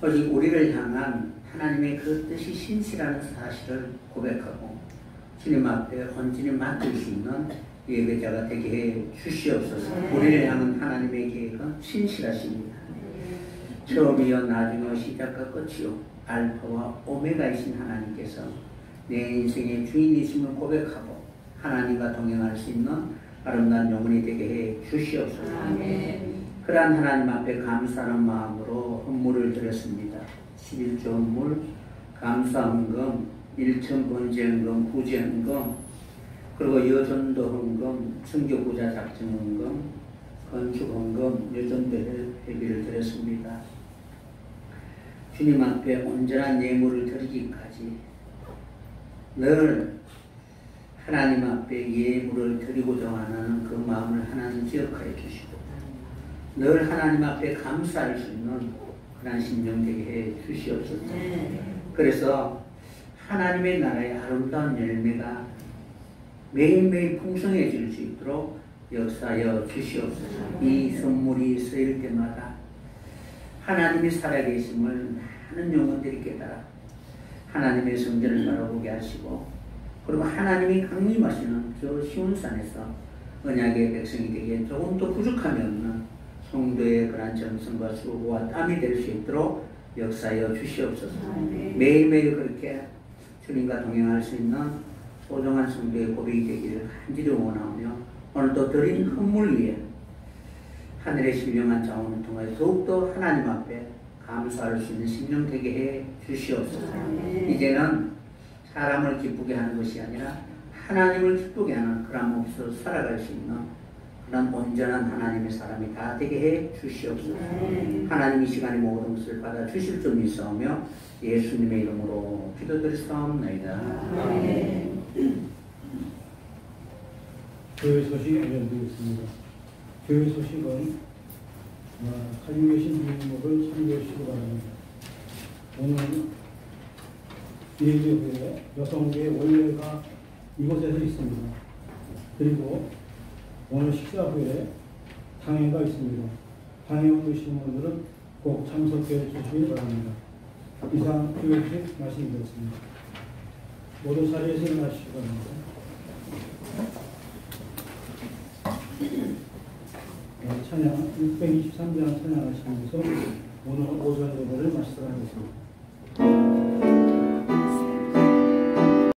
오직 우리를 향한 하나님의 그 뜻이 신실한 사실을 고백하고 주님 앞에 온전히 맡길 수 있는 예배자가 되게 해 주시옵소서. 우리를 향한 하나님의 계획은 신실하십니다. 처음이요 나중이요 시작과 끝이요 알파와 오메가이신 하나님께서 내 인생의 주인이심을 고백하고 하나님과 동행할 수 있는 아름다운 영혼이 되게 해 주시옵소서. 그러한 하나님 앞에 감사하는 마음으로 헌물을 드렸습니다. 11조 헌물, 감사헌금, 1천 번제헌금, 구제헌금, 그리고 여전도 헌금, 청교부자 작정헌금, 건축헌금, 여전도 회비를 드렸습니다. 주님 앞에 온전한 예물을 드리기까지 늘 하나님 앞에 예물을 드리고자 하는 그 마음을 하나님 기억하여 주시고 늘 하나님 앞에 감사할 수 있는 그런 심령 되게 해 주시옵소서. 그래서 하나님의 나라의 아름다운 열매가 매일매일 풍성해질 수 있도록 역사하여 주시옵소서. 이 선물이 쓰일 때마다 하나님이 살아계심을 많은 영혼들이 깨달아 하나님의 성전을 바라보게 하시고 그리고 하나님이 강림하시는 저 시온산에서 언약의 백성이 되기에 조금 더 부족함이 없는 성도의 그런 정성과 수고와 땀이 될 수 있도록 역사하여 주시옵소서. 매일매일 그렇게 주님과 동행할 수 있는 소중한 성도의 고백이 되기를 간절히 원하며 오늘도 드린 헌물 위에 하늘의 신령한 자원을 통해 더욱더 하나님 앞에 감사할 수 있는 심령 되게 해 주시옵소서. 이제는 사람을 기쁘게 하는 것이 아니라 하나님을 기쁘게 하는 그런 모습으로 살아갈 수 있는 그런 온전한 하나님의 사람이 다 되게 해 주시옵소서. 하나님 이 시간에 모든 것을 받아 주실 줄 믿사오며 예수님의 이름으로 기도드리사옵나이다. 교회 소식 알려드리겠습니다. 교회 소식은 가지고 계신 비밀목을 참고하시기 바랍니다. 오늘 예배후에 여성교회 원래가 이곳에서 있습니다. 그리고 오늘 식사 후에 당회가 있습니다. 당회 오신 분들은 꼭 참석해 주시기 바랍니다. 이상 교회 소식 말씀드렸습니다. 모두 자리에서 일어나시기 바랍니다. 찬양 623장 찬양하시면서 오늘 오전 예배를 마치도록 하겠습니다.